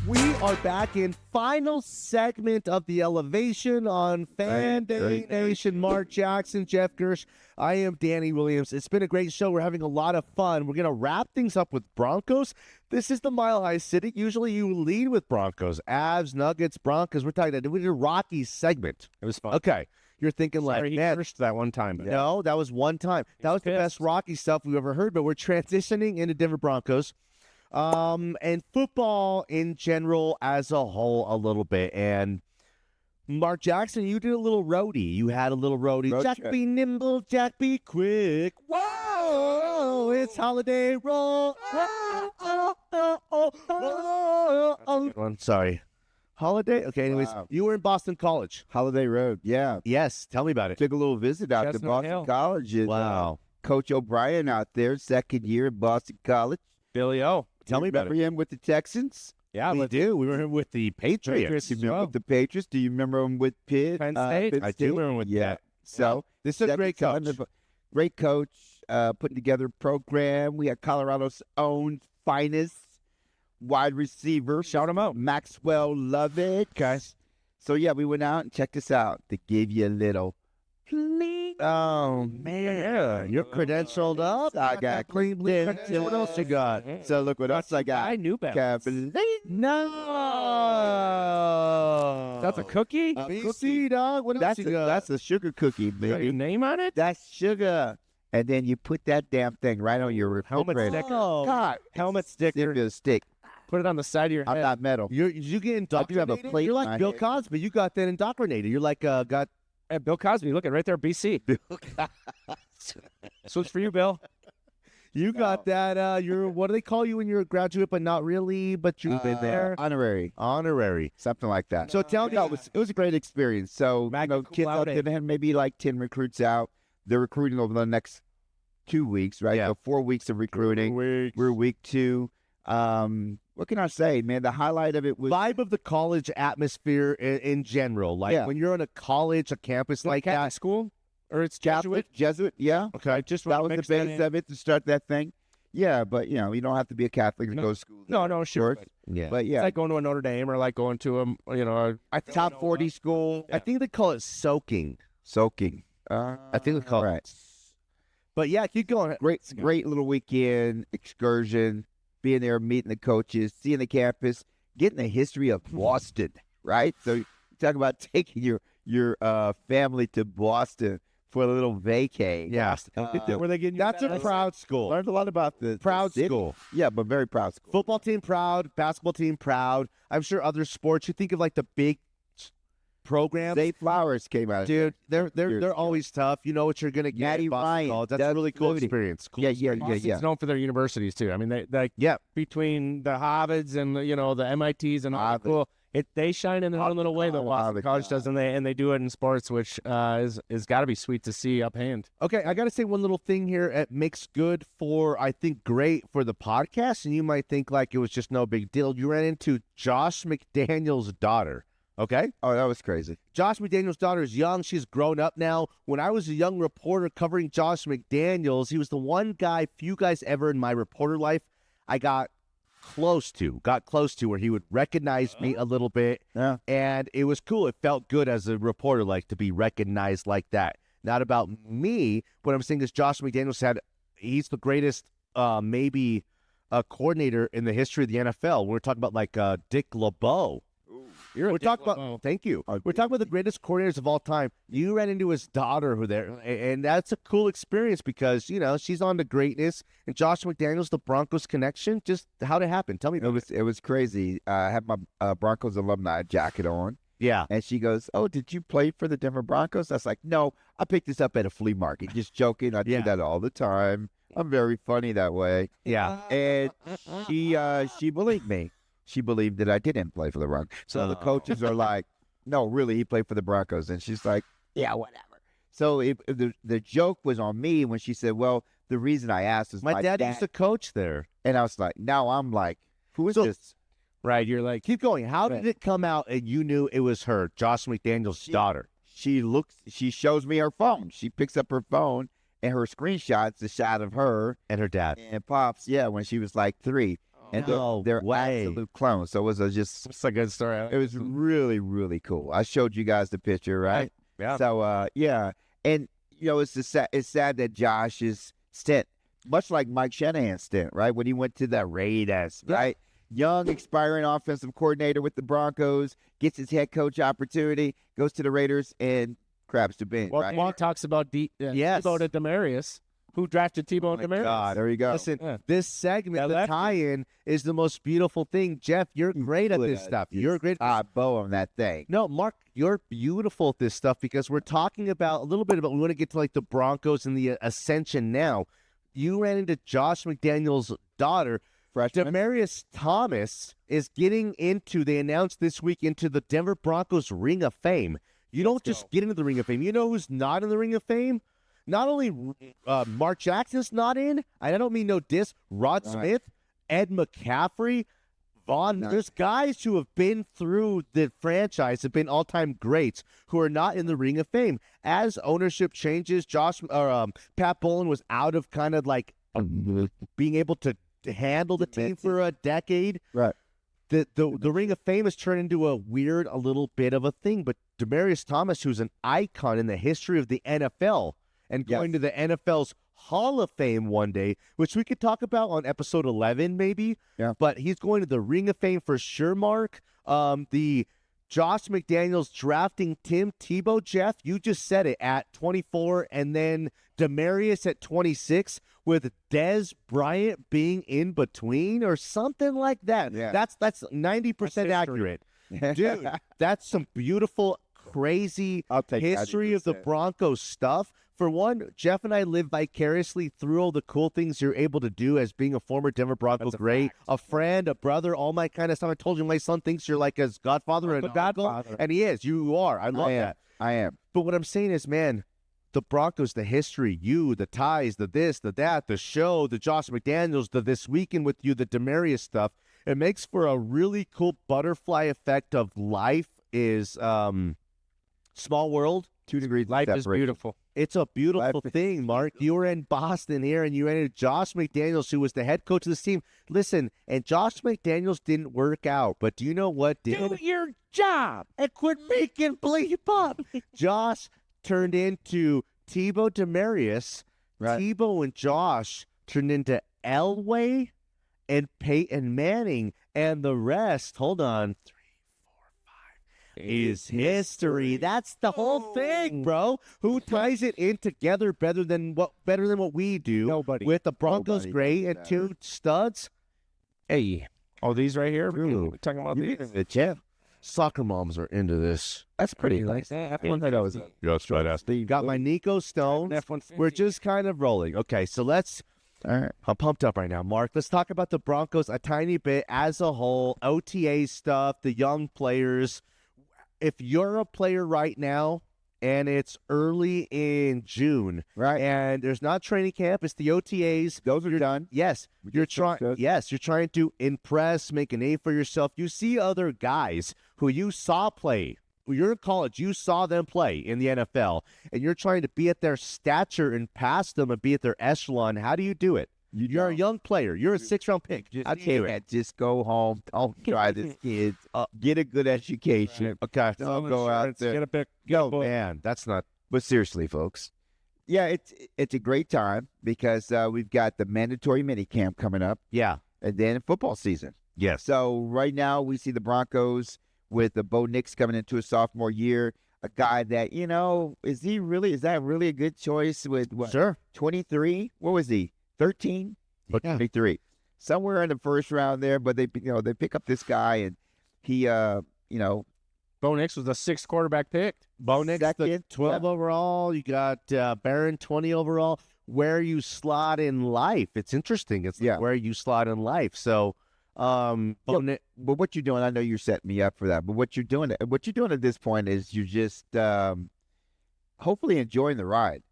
We are back in final segment of the Elevation on Fan Day Nation. Mark Jackson, Jeff Gersh. I am Danny Williams. It's been a great show. We're having a lot of fun. We're going to wrap things up with Broncos. This is the Mile High City. Usually you lead with Broncos. Avs, Nuggets, Broncos. We're talking about we did a Rockies segment. It was fun. Okay. You're thinking like, Sorry, he man, cursed that one time. But no, that was one time. That was the best Rocky stuff we've ever heard, but we're transitioning into Denver Broncos. And football in general as a whole a little bit. And Mark Jackson, you did a little roadie. You had a little roadie. Road Jack trip. be nimble, Jack be quick. Whoa, it's holiday roll. Good one. Sorry. Holiday? Okay, anyways, Wow. you were in Boston College. Holiday Road. Yeah. Yes, tell me about it. Took a little visit out to Chestnut Boston Hill. College. And, Wow. Coach O'Brien out there, second year at Boston College. Billy O. Tell me about Remember him with the Texans? Yeah, We do. We were with the Patriots. Do you remember with the Patriots? Do you remember him with Pitt? Penn State? Penn I State? do remember with Yeah. that. So This is a second great son coach. of a- Great coach. Putting together a program. We had Colorado's own finest wide receiver. Shout him out. Maxwell Lovett. Okay. So yeah, we went out and checked this out to give you a little. Oh man, you're credentialed up. I got clean. What else you got? So look what else I got. I knew better. No, That's a cookie? BC dog. What else That's you got? that's a sugar cookie, Got your baby. name on it? That's sugar. And then you put that damn thing right on your Helmet refrigerator. sticker. Oh, God, Helmet sticker. Stick to a stick. Put it on the side of your I'm head. not metal. you get indoctrinated. I do have a plate You're in like my Bill head. Cosby. You got that indoctrinated. You're like got. Hey, Bill Cosby, look at right there, BC. So it's for you, Bill. You got that. You're what do they call you when you're a graduate, but not really, but you've been there. Honorary, Honorary. something like that. So tell me, No, it was a great experience. So Magna kids cum out laude. there had maybe like 10 recruits out. They're recruiting over the next 2 weeks, right? Yeah. So 4 weeks of recruiting. We're week 2. What can I say, man? The highlight of it was vibe of the college atmosphere in general. Like Yeah. when you're on a college, a campus like Catholic that. school? Or it's Jesuit? Jesuit, yeah. Okay. Just That wanna was the mix that base in. of it to start that thing. Yeah, but you don't have to be a Catholic to No. go to school. No, there, no, of sure. course. Yeah. But It's yeah, like going to a Notre Dame or like going to a top 40 school, I think they call it soaking. soaking. I think they call right. it. But yeah, keep going. Great little weekend excursion. Being there, meeting the coaches, seeing the campus, getting the history of Boston. Right. So you talk about taking your family to Boston for a little vacay. Yeah. Were they getting you That's a that? proud school. Learned a lot about the Proud city. school. Yeah, but very proud school. Football team proud. Basketball team proud. I'm sure other sports. You think of like the big programs. Zay Flowers came out. Dude, years they're ago. always tough. You know what you're gonna get. Matty at Boston Ryan, College. That's a Doug really cool Flutie. experience. Cool Yeah. Boston's known for their universities too. I mean, they Yeah. between the Harvards and the MITs and all that cool. They shine in their own little way. The Boston Harvard, College yeah. does, and they do it in sports, which is got to be sweet to see up hand. Okay, I got to say one little thing here. It makes good for, I think, great for the podcast. And you might think like it was just no big deal. You ran into Josh McDaniel's daughter. Okay? Oh, that was crazy. Josh McDaniel's daughter is young. She's grown up now. When I was a young reporter covering Josh McDaniels, he was the one guy, few guys ever in my reporter life I got close to where he would recognize me a little bit. Yeah. And it was cool. It felt good as a reporter, like to be recognized like that. Not about me. What I'm saying is Josh McDaniels he's the greatest maybe coordinator in the history of the NFL. We're talking about like Dick LeBeau. We're talking about, thank you. We're talking about the greatest coordinators of all time. You ran into his daughter who there, and that's a cool experience because, she's on to greatness. And Josh McDaniels, the Broncos connection, just how'd it happen? Tell me about It was crazy. I had my Broncos alumni jacket on, Yeah. and she goes, "Oh, did you play for the Denver Broncos?" I was like, "No, I picked this up at a flea market." Just joking. I Yeah. do that all the time. I'm very funny that way. Yeah. And she believed me. She believed that I didn't play for the Broncos. So the coaches are like, "No, really, he played for the Broncos." And she's like, "Yeah, whatever." So the joke was on me when she said, "Well, the reason I asked is My dad used to coach there. And I was like, now I'm like, who is So- this? Right, you're like, Keep going. How did it come out and you knew it was her, Josh McDaniels' daughter? She shows me her phone. She picks up her phone and her screenshot's a shot of her And her dad. and Pops, when she was like 3. And No they're way. absolute clones. So it was it's a good story. it was really, really cool. I showed you guys the picture, right? Yeah. So and it's sad that Josh's stint, much like Mike Shanahan's stint, right? When he went to the Raiders, right? Young, expiring offensive coordinator with the Broncos, gets his head coach opportunity, goes to the Raiders, and crabs to bench, Well, right? Juan talks about Yes. Tebow to Demaryius. Who drafted Tebow and Oh my Demaryius? God, there you go. Listen, Yeah. this segment, That the lefty. tie-in, is the most beautiful thing. Jeff, you're great at this stuff. You're great. Bow on that thing. No, Mark, you're beautiful at this stuff because we're talking about a little bit about, we want to get to like the Broncos and the ascension now. You ran into Josh McDaniels' daughter. Freshman. Demaryius Thomas is getting into, they announced this week, into the Denver Broncos Ring of Fame. You don't just get into the Ring of Fame. You know who's not in the Ring of Fame? Not only Mark Jackson's not in, and I don't mean no diss, Rod Smith, Ed McCaffrey, Vaughn. There's guys who have been through the franchise, have been all-time greats, who are not in the Ring of Fame. As ownership changes, Pat Bowlen was out of kind of like being able to handle the team for a decade. Right. the Ring of Fame has turned into a little bit of a thing. But Demaryius Thomas, who's an icon in the history of the NFL, and going to the NFL's Hall of Fame one day, which we could talk about on episode 11, maybe. Yeah. But he's going to the Ring of Fame for sure, Mark. The Josh McDaniels drafting Tim Tebow, Jeff, you just said it, at 24, and then Demaryius at 26, with Dez Bryant being in between or something like that. Yeah. That's 90% accurate. Dude, that's some beautiful, crazy I'll take history of the 90%. Broncos stuff. For one, Jeff and I live vicariously through all the cool things you're able to do as being a former Denver Bronco That's a great, fact. a friend, a brother, all my kind of stuff. I told you my son thinks you're like his godfather and The uncle, godfather. and he is. You are. I love that. I am. But what I'm saying is, man, the Broncos, the history, you, the ties, the this, the that, the show, the Josh McDaniels, the This Weekend with You, the Demaryius stuff, it makes for a really cool butterfly effect of life is small world. 2 degrees of Life is separation. beautiful. It's a beautiful Life- thing, Mark. You were in Boston here, and you ended Josh McDaniels, who was the head coach of this team. Listen, and Josh McDaniels didn't work out, but do you know what did? Do your job. And quit making bleep up. Josh turned into Tebow Demaryius. Right. Tebow and Josh turned into Elway and Peyton Manning, and the rest, hold on, 3, 4, 5, is history. That's the whole thing, bro. Who ties it in together better than what we do? Nobody. With the Broncos Nobody great does and that. 2 studs. Hey. Oh, these right here? Ooh. We're talking about You these. the Jeff. Soccer moms are into this. That's pretty Like nice. that. One that was Yes, right. Got my Nico Stones. F-150. We're just kind of rolling. Okay, so all right. I'm pumped up right now, Mark. Let's talk about the Broncos a tiny bit as a whole. OTA stuff, the young players. If you're a player right now and it's early in June, Right. and there's not training camp, it's the OTAs. Those are done. Yes, We you're just trying. discussed. Yes, you're trying to impress, make a name for yourself. You see other guys who you saw play. When you're in college, you saw them play in the NFL, and you're trying to be at their stature and pass them and be at their echelon. How do you do it? You're a young player. You're a 6th-round pick. I tell you, just go home. Don't try this, kids. Get a good education. Okay. Don't go out there. Get a pick. Yo, man, that's not. But seriously, folks, yeah, it's a great time because we've got the mandatory minicamp coming up, Yeah. and then football season. Yes. So right now we see the Broncos with the Bo Nix coming into his sophomore year, a guy that is that really a good choice with what? Sure. 23? What was he? 13? Yeah. 23. Somewhere in the first round there, but they pick up this guy and he Bo Nix was the 6th quarterback pick. Bo Nix, the Second, 12 overall. You got Barron, 20 overall. Where you slot in life. It's interesting. It's like Yeah. where you slot in life. So, Bo Nix. But what you're doing, I know you're setting me up for that. But what you're doing at this point is you're just hopefully enjoying the ride.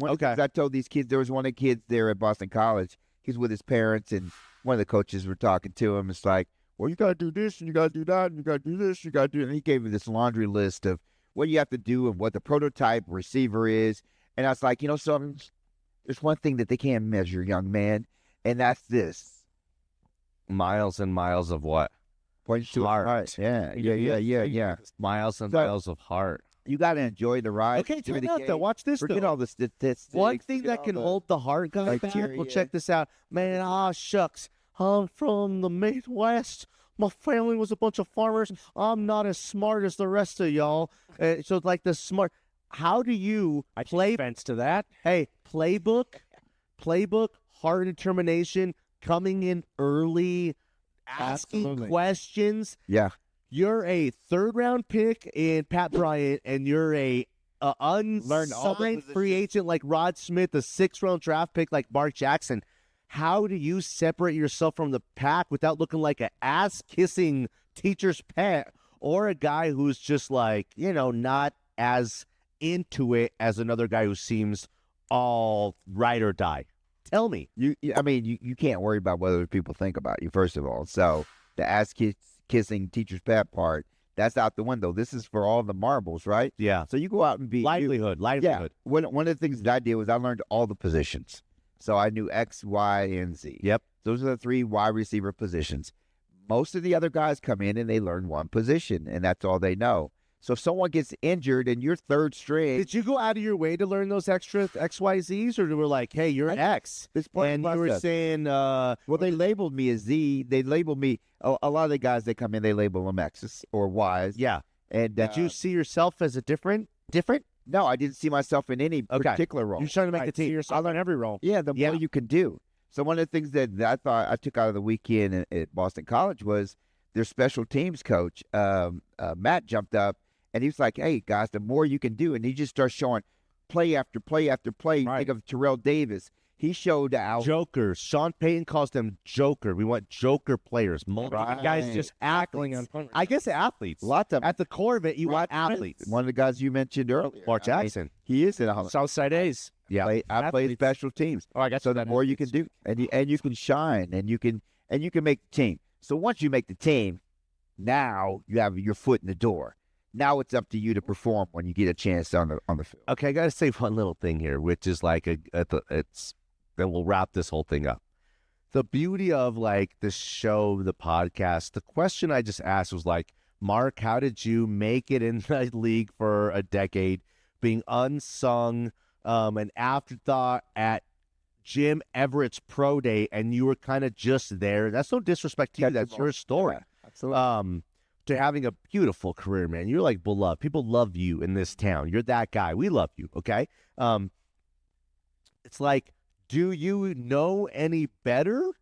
Okay. I told these kids, there was one of the kids there at Boston College. He's with his parents, and one of the coaches were talking to him. It's like, well, you got to do this, and you got to do that, and you got to do this, you got to do. And he gave me this laundry list of what you have to do and what the prototype receiver is. And I was like, something. There's one thing that they can't measure, young man, and that's this. Miles and miles of what? Points to Heart. Yeah. Miles and So- miles of heart. You got to enjoy the ride. Okay, enjoy check the it out, game. though. Watch this, Forget though. all the statistics. One thing forget that all can the- hold the heart guy back. criteria. Well, check this out. Man, shucks. I'm from the Midwest. My family was a bunch of farmers. I'm not as smart as the rest of y'all. So it's like the smart. How do you I take play? offense to that. Hey, playbook, hard determination, coming in early, asking Absolutely. questions. Yeah. You're a 3rd-round pick in Pat Bryant, and you're a Learn all the unsigned free positions. agent like Rod Smith, a 6th-round draft pick like Mark Jackson. How do you separate yourself from the pack without looking like an ass-kissing teacher's pet or a guy who's just like, not as into it as another guy who seems all ride or die? Tell me. You can't worry about what other people think about you, first of all. So the ass-kissing teacher's pet part, that's out the window. This is for all the marbles, right? Yeah. So you go out and be Livelihood. Yeah. One of the things that I did was I learned all the positions. So I knew X, Y, and Z. Yep. Those are the 3 wide receiver positions. most of the other guys come in and they learn one position, and that's all they know. So if someone gets injured and you're third string, Did you go out of your way to learn those extra XYZs, or they were like, hey, you're an X? this part And you were saying, well, they labeled me as Z. They labeled me. A lot of the guys that come in, they label them X's or Y's. yeah. And Did you see yourself as a different? No, I didn't see myself in any particular role. You're trying to make the team. I learn every role. Yeah, the more you can do. So one of the things that I thought I took out of the weekend at Boston College was their special teams coach, Matt, jumped up and he was like, hey, guys, the more you can do. And he just starts showing play after play after play. Right. Think of Terrell Davis. He showed how Jokers. Sean Payton calls them joker. We want joker players. Multiple Right. guys just athletes. I guess athletes. lots of At the core of it, you want athletes. one of the guys you mentioned earlier. Mark I mean, Jackson. he is in a Southside A's. Yeah. I play Athletes. special teams. Oh, I got So the more you can do, and you can shine, and you can make the team. So once you make the team, now you have your foot in the door. Now it's up to you to perform when you get a chance on the field. Okay, I got to say one little thing here, which is like then we'll wrap this whole thing up. The beauty of like the show, the podcast, the question I just asked was like, Mark, how did you make it in the league for a decade, being unsung, an afterthought at Jim Everett's pro day, and you were kind of just there? That's no disrespect to you. That's your story. Yeah, absolutely. To having a beautiful career, man. You're like beloved. People love you in this town. You're that guy. We love you, okay? It's like, do you know any better?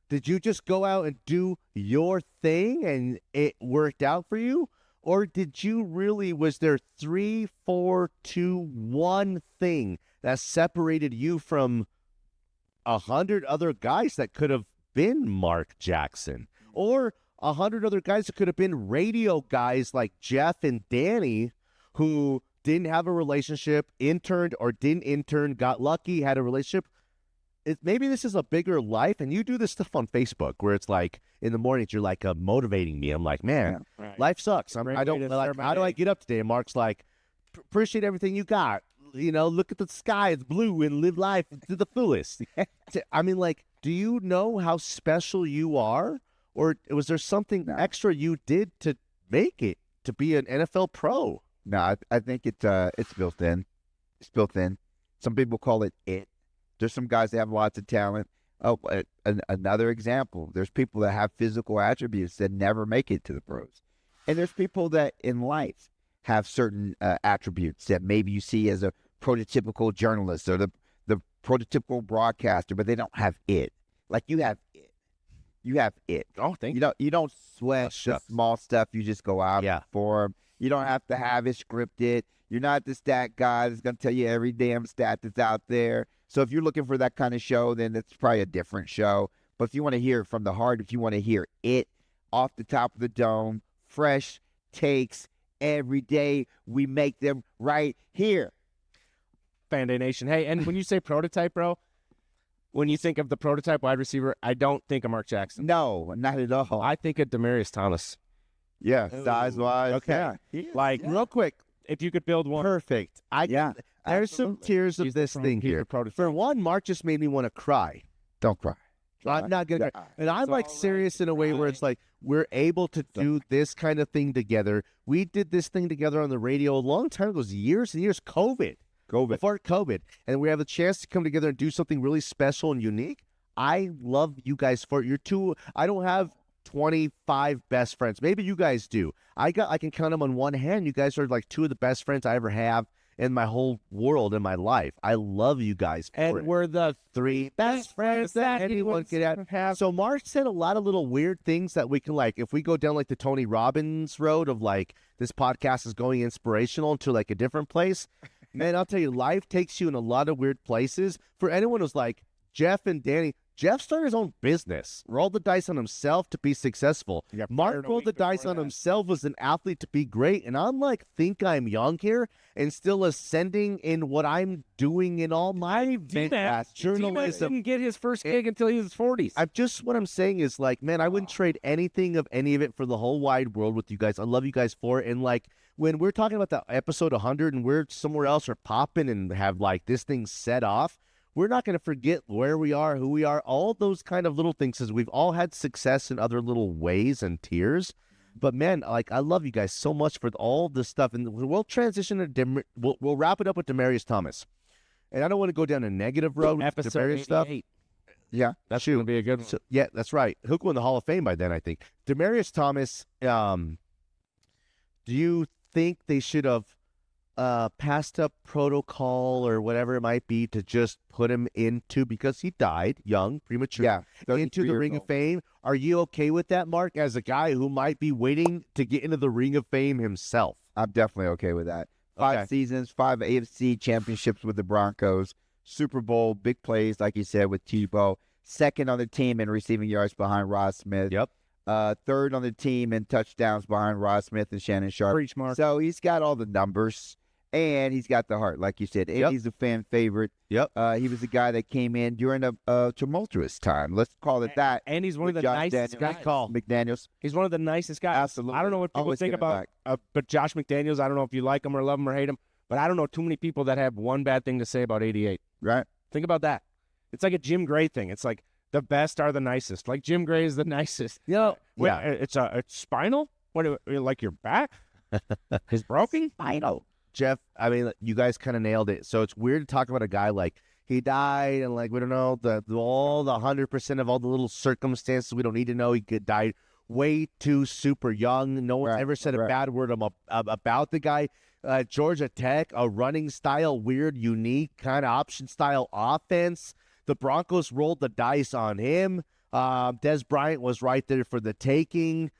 Did you just go out and do your thing and it worked out for you? Or did you really, was there 3, 4, 2, 1 thing that separated you from 100 other guys that could have been Mark Jackson? Or 100 other guys that could have been radio guys like Geoff and Danny who didn't have a relationship, interned or didn't intern, got lucky, had a relationship. Maybe this is a bigger life, and you do this stuff on Facebook where it's like in the mornings you're like motivating me. I'm like, man, life sucks. I don't like. How do I get up today? And Mark's like, appreciate everything you got. You know, look at the sky; it's blue, and live life to the fullest. I mean, like, do you know how special you are, or was there something extra you did to make it to be an NFL pro? No, I think it's built in. It's built in. Some people call it it. There's some guys that have lots of talent. Oh, another example. There's people that have physical attributes that never make it to the pros. And there's people that in life have certain attributes that maybe you see as a prototypical journalist or the prototypical broadcaster, but they don't have it. Like you have it. You have it. Oh, thank you. You don't sweat the small stuff. You just go out for 'em. You don't have to have it scripted. You're not the stat guy that's going to tell you every damn stat that's out there. So if you're looking for that kind of show, then it's probably a different show. But if you want to hear it from the heart, if you want to hear it off the top of the dome, fresh takes every day, we make them right here. Fan-Day Nation. Hey, and when you say prototype, bro, when you think of the prototype wide receiver, I don't think of Mark Jackson. No, not at all. I think of Demaryius Thomas. Yeah, size-wise. Okay. Yeah. Like, Real quick. if you could build one. Perfect. There's some tears of this thing here. For one, Mark just made me want to cry. Don't cry. I'm not going to cry. And I'm like serious in a way where it's like we're able to do this kind of thing together. We did this thing together on the radio a long time ago. It was years and years. Before COVID. And we have a chance to come together and do something really special and unique. I love you guys for it. You're two. I don't have 25 best friends. Maybe you guys do. I can count them on one hand. You guys are like two of the best friends I ever have in my whole world, in my life. I love you guys. And we're the 3 best friends that anyone could have. So Mark said a lot of little weird things that we can, like, if we go down like the Tony Robbins road of like this podcast is going inspirational to like a different place. Man, I'll tell you, life takes you in a lot of weird places. For anyone who's like Geoff and Danny, Geoff started his own business, rolled the dice on himself to be successful. Mark rolled the dice on himself as an athlete to be great. And I'm like, think I'm young here and still ascending in what I'm doing in all my journalism. Didn't get his first gig until he was 40s. What I'm saying is like, man, I wouldn't trade anything of any of it for the whole wide world with you guys. I love you guys for it. And like, when we're talking about the episode 100 and we're somewhere else or popping and have like this thing set off, we're not going to forget where we are, who we are, all those kind of little things, because we've all had success in other little ways and tiers. But man, like, I love you guys so much for all this stuff, and we'll transition to we'll wrap it up with Demaryius Thomas, and I don't want to go down a negative road with Episode Demaryius stuff. 88. Yeah. That's going to be a good one. So, yeah, that's right. He'll go in the Hall of Fame by then, I think. Demaryius Thomas, do you think they should have passed up protocol or whatever it might be to just put him into, because he died young, premature, Yeah. into 33 the years Ring of old. Fame? Are you okay with that, Mark, as a guy who might be waiting to get into the Ring of Fame himself? I'm definitely okay with that. 5 Okay. seasons, 5 AFC championships with the Broncos, Super Bowl, big plays, like you said, with Tebow. Second on the team in receiving yards behind Rod Smith. Yep. Third on the team in touchdowns behind Rod Smith and Shannon Sharp. Preach, Mark. So he's got all the numbers, and he's got the heart, like you said. And Yep. he's a fan favorite. Yep. He was a guy that came in during a tumultuous time. Let's call it that. And he's one of With the Josh nicest Daniels. guys. McDaniels. He's one of the nicest guys. Absolutely. I don't know what people Always think giving about, back. but Josh McDaniels, I don't know if you like him or love him or hate him, but I don't know too many people that have one bad thing to say about 88. Right? Think about that. It's like a Jim Gray thing. It's like the best are the nicest. Like Jim Gray is the nicest. You know, Wait, yeah. It's spinal? What, like your back? Is broken? Spinal. Jeff, I mean, you guys kind of nailed it. So it's weird to talk about a guy like he died and like we don't know all the 100% of all the little circumstances we don't need to know. He died way too super young. No one's Right, ever said a right. bad word about the guy. Georgia Tech, a running style, weird, unique kind of option style offense. The Broncos rolled the dice on him. Des Bryant was right there for the taking.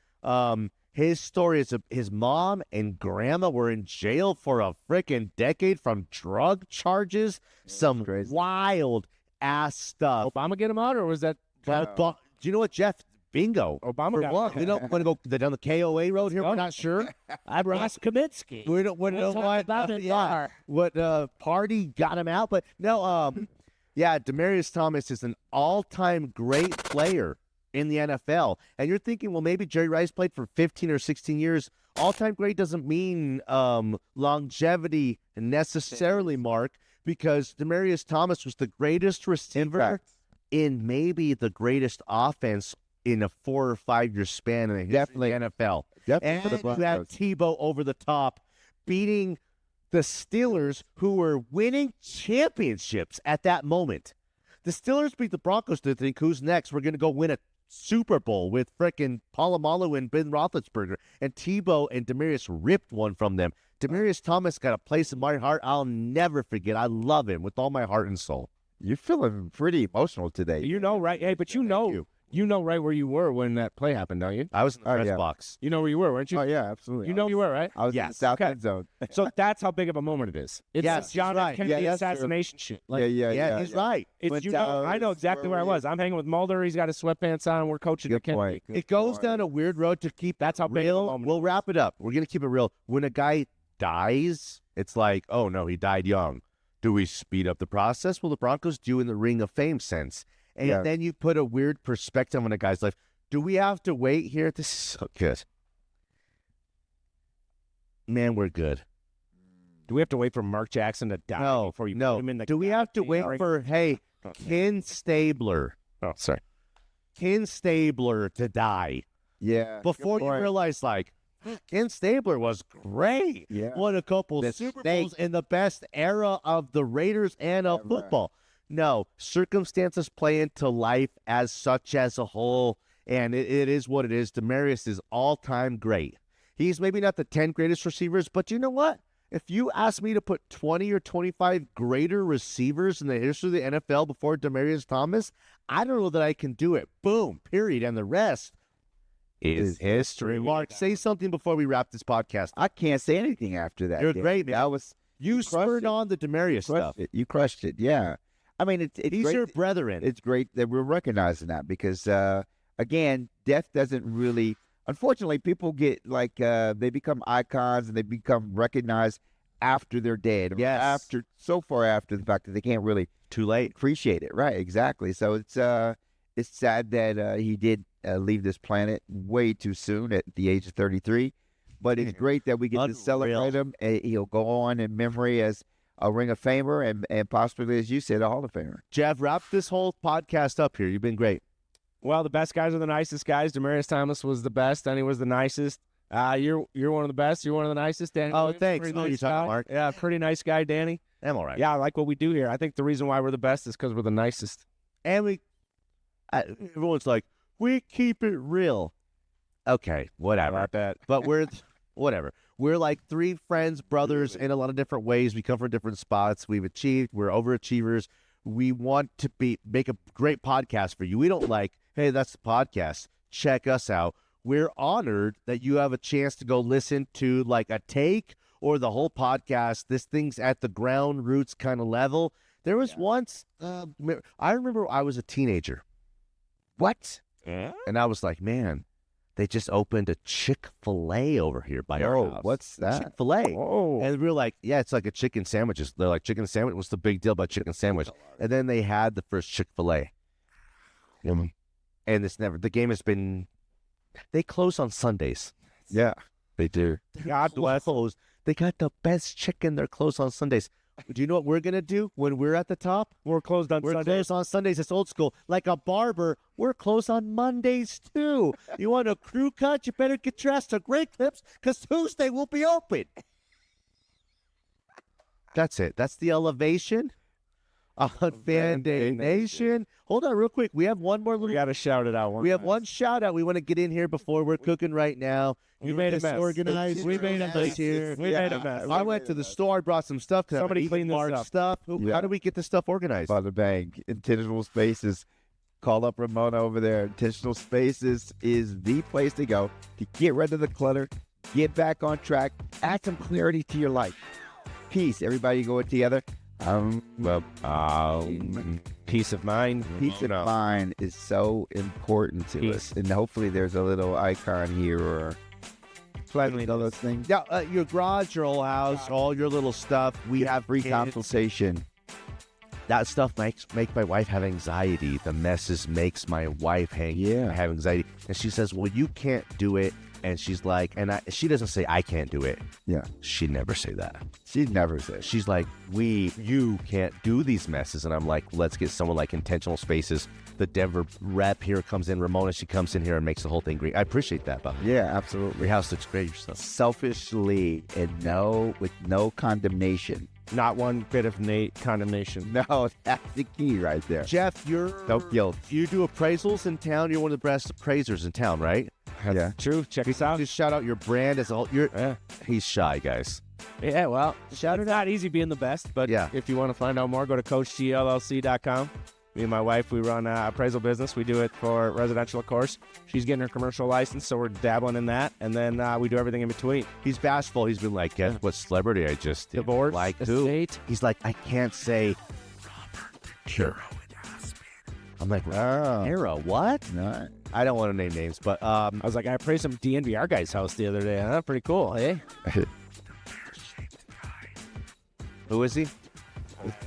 His story is his mom and grandma were in jail for a freaking decade from drug charges. Some crazy. wild ass stuff. Obama get him out, or was that But do you know what, Jeff? Bingo. Obama For got what? him? We don't want to go down the KOA road here. go. We're not sure. I'm Ross Kaminsky. We don't know what. about it yeah, what party got him out, but no. Yeah, Demaryius Thomas is an all-time great player in the NFL, and you're thinking, well, maybe Jerry Rice played for 15 or 16 years. All-time great doesn't mean longevity necessarily, Mark, because Demaryius Thomas was the greatest receiver in maybe the greatest offense in a 4 or 5 year span in the history of the NFL. Definitely for the And you have Broncos. Tebow over the top, beating the Steelers, who were winning championships at that moment. The Steelers beat the Broncos to think, who's next? We're going to go win a Super Bowl with frickin' Polamalu and Ben Roethlisberger. And Tebow and Demaryius ripped one from them. Demaryius Thomas got a place in my heart I'll never forget. I love him with all my heart and soul. You're feeling pretty emotional today. You know, right? Hey, but you know right where you were when that play happened, don't you? I was in the Oh, press yeah. box. You know where you were, weren't you? Oh, yeah, absolutely. You know you were, right? I was in the Yes. south Okay. end zone. So that's how big of a moment it is. It's Yes, John he's F. right. Kennedy Yeah, that's true. assassination shit. Like, Yeah, he's right. it's Twin you know, I know Towers, exactly where I where were was. I'm hanging with Mulder. He's got his sweatpants on. We're coaching the Good Kennedy. point. It goes down a weird road to keep That's how big of a real. moment We'll wrap it up. We're going to keep it real. When a guy dies, it's like, oh, no, he died young. Do we speed up the process? Well, the Broncos do in the Ring of Fame sense. And Yeah. then you put a weird perspective on a guy's life. Do we have to wait here? This is so good. Man, we're good. Do we have to wait for Mark Jackson to die No, before you no. put him in the Do we have to wait ring? for, hey, Ken Stabler to die Yeah. before good you point. realize, like, Ken Stabler was great. Yeah. Won a couple The Super snake. Bowls in the best era of the Raiders and of Ever. football. No, circumstances play into life as such as a whole, and it is what it is. Demaryius is all-time great. He's maybe not the 10 greatest receivers, but you know what? If you ask me to put 20 or 25 greater receivers in the history of the NFL before Demaryius Thomas, I don't know that I can do it. Boom, period. And the rest is history. Mark, say something before we wrap this podcast. I can't say anything after that. You're Dan. great, man. That was You crushed spurred it. on the Demaryius stuff. crushed it. You crushed it. Yeah. I mean, it's He's great. your brethren. It's great that we're recognizing that because, again, death doesn't really. Unfortunately, people get like they become icons and they become recognized after they're dead. Or Yes. after so far after the fact that they can't really Too late. appreciate it. Right. Exactly. So it's sad that he did leave this planet way too soon at the age of 33. But it's great that we get to Unreal. celebrate him. He'll go on in memory as a Ring of Famer and possibly, as you said, a Hall of Famer. Jeff, wrap this whole podcast up here. You've been great. Well, the best guys are the nicest guys. Demaryius Thomas was the best. Danny was the nicest. You're one of the best. You're one of the nicest. Danny. Oh, Williams, thanks. pretty Oh, nice you're talking guy. Mark. Yeah, pretty nice guy, Danny. I'm all right. Yeah, I like what we do here. I think the reason why we're the best is because we're the nicest. And everyone's like, we keep it real. Okay, whatever. About that. But we're, whatever. We're like three friends, brothers in a lot of different ways. We come from different spots. We've achieved. We're overachievers. We want to make a great podcast for you. We don't like, hey, that's the podcast. Check us out. We're honored that you have a chance to go listen to like a take or the whole podcast. This thing's at the ground roots kind of level. There was once, I remember I was a teenager. What? And I was like, man, they just opened a Chick-fil-A over here by our house. What's that? Chick-fil-A. Oh. And we were like, yeah, it's like a chicken sandwiches. They're like, chicken sandwich? What's the big deal about chicken sandwich? And then they had the first Chick-fil-A. And the game has been, they close on Sundays. Yeah, They do. God bless. Closed. They got the best chicken. They're closed on Sundays. Do you know what we're going to do when we're at the top? We're closed on We're Sunday. closed on Sundays. It's old school. Like a barber, we're closed on Mondays too. You want a crew cut? You better get dressed to great clips because Tuesday will be open. That's it. That's the elevation on Fan Day Nation. Hold on real quick. We have one more We little. got to shout it out. We have one shout out we want to get in here before we're cooking right now. We made a mess. Organized. We made a mess here. We made a mess. I went to the store. I brought some stuff. Somebody clean this up. stuff. Yeah. How do we get this stuff organized? Bada bang. Intentional Spaces. Call up Ramona over there. Intentional Spaces is the place to go to get rid of the clutter, get back on track, add some clarity to your life. Peace. Everybody go it together. Peace of mind. Peace of mind is so important to Peace. us. And hopefully there's a little icon here or Cleanliness. all those things. Yeah, your garage, your old house, all your little stuff. We have Free kids. consultation. That stuff make my wife have anxiety. The messes makes my wife have anxiety. And she says, well, you can't do it. And she's like, she doesn't say, I can't do it. Yeah. She'd never say that. She'd never say. She's like, you can't do these messes. And I'm like, let's get someone like Intentional Spaces. The Denver rep here comes in. Ramona, she comes in here and makes the whole thing great. I appreciate that, Bob. Yeah, absolutely. Your house looks great, yourself. Selfishly and with no condemnation. Not one bit of condemnation. No, that's the key right there. Jeff, No guilt. you do appraisals in town. You're one of the best appraisers in town, right? Yeah. True. Check us out. Just shout out your brand as a whole. He's shy, guys. Yeah, well, it's not easy being the best, but Yeah. if you want to find out more, go to CoachGLLC.com. Me and my wife, we run an appraisal business. We do it for residential, of course. She's getting her commercial license, so we're dabbling in that, and then we do everything in between. He's bashful. He's been like, guess what celebrity I just did? Divorce, Like who? estate. He's like, I can't say Robert I'm like, Era, what? No. I don't want to name names, but I was like, I appraised some DNVR guy's house the other day. Huh? Pretty cool, eh? who is he?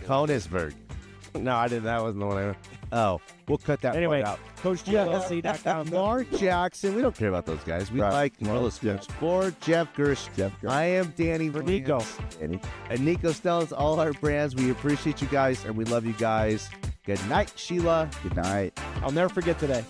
Konisberg. No, I didn't. That wasn't the one I. Oh, we'll cut that Anyway, part out. CoachGLLC.com. Mark Jackson. We don't care about those guys. We Right. like Marla Sports. For Jeff Gersh. I am Danny Nico. And Nico Stells, all our brands. We appreciate you guys and we love you guys. Good night, Sheila. Good night. I'll never forget today.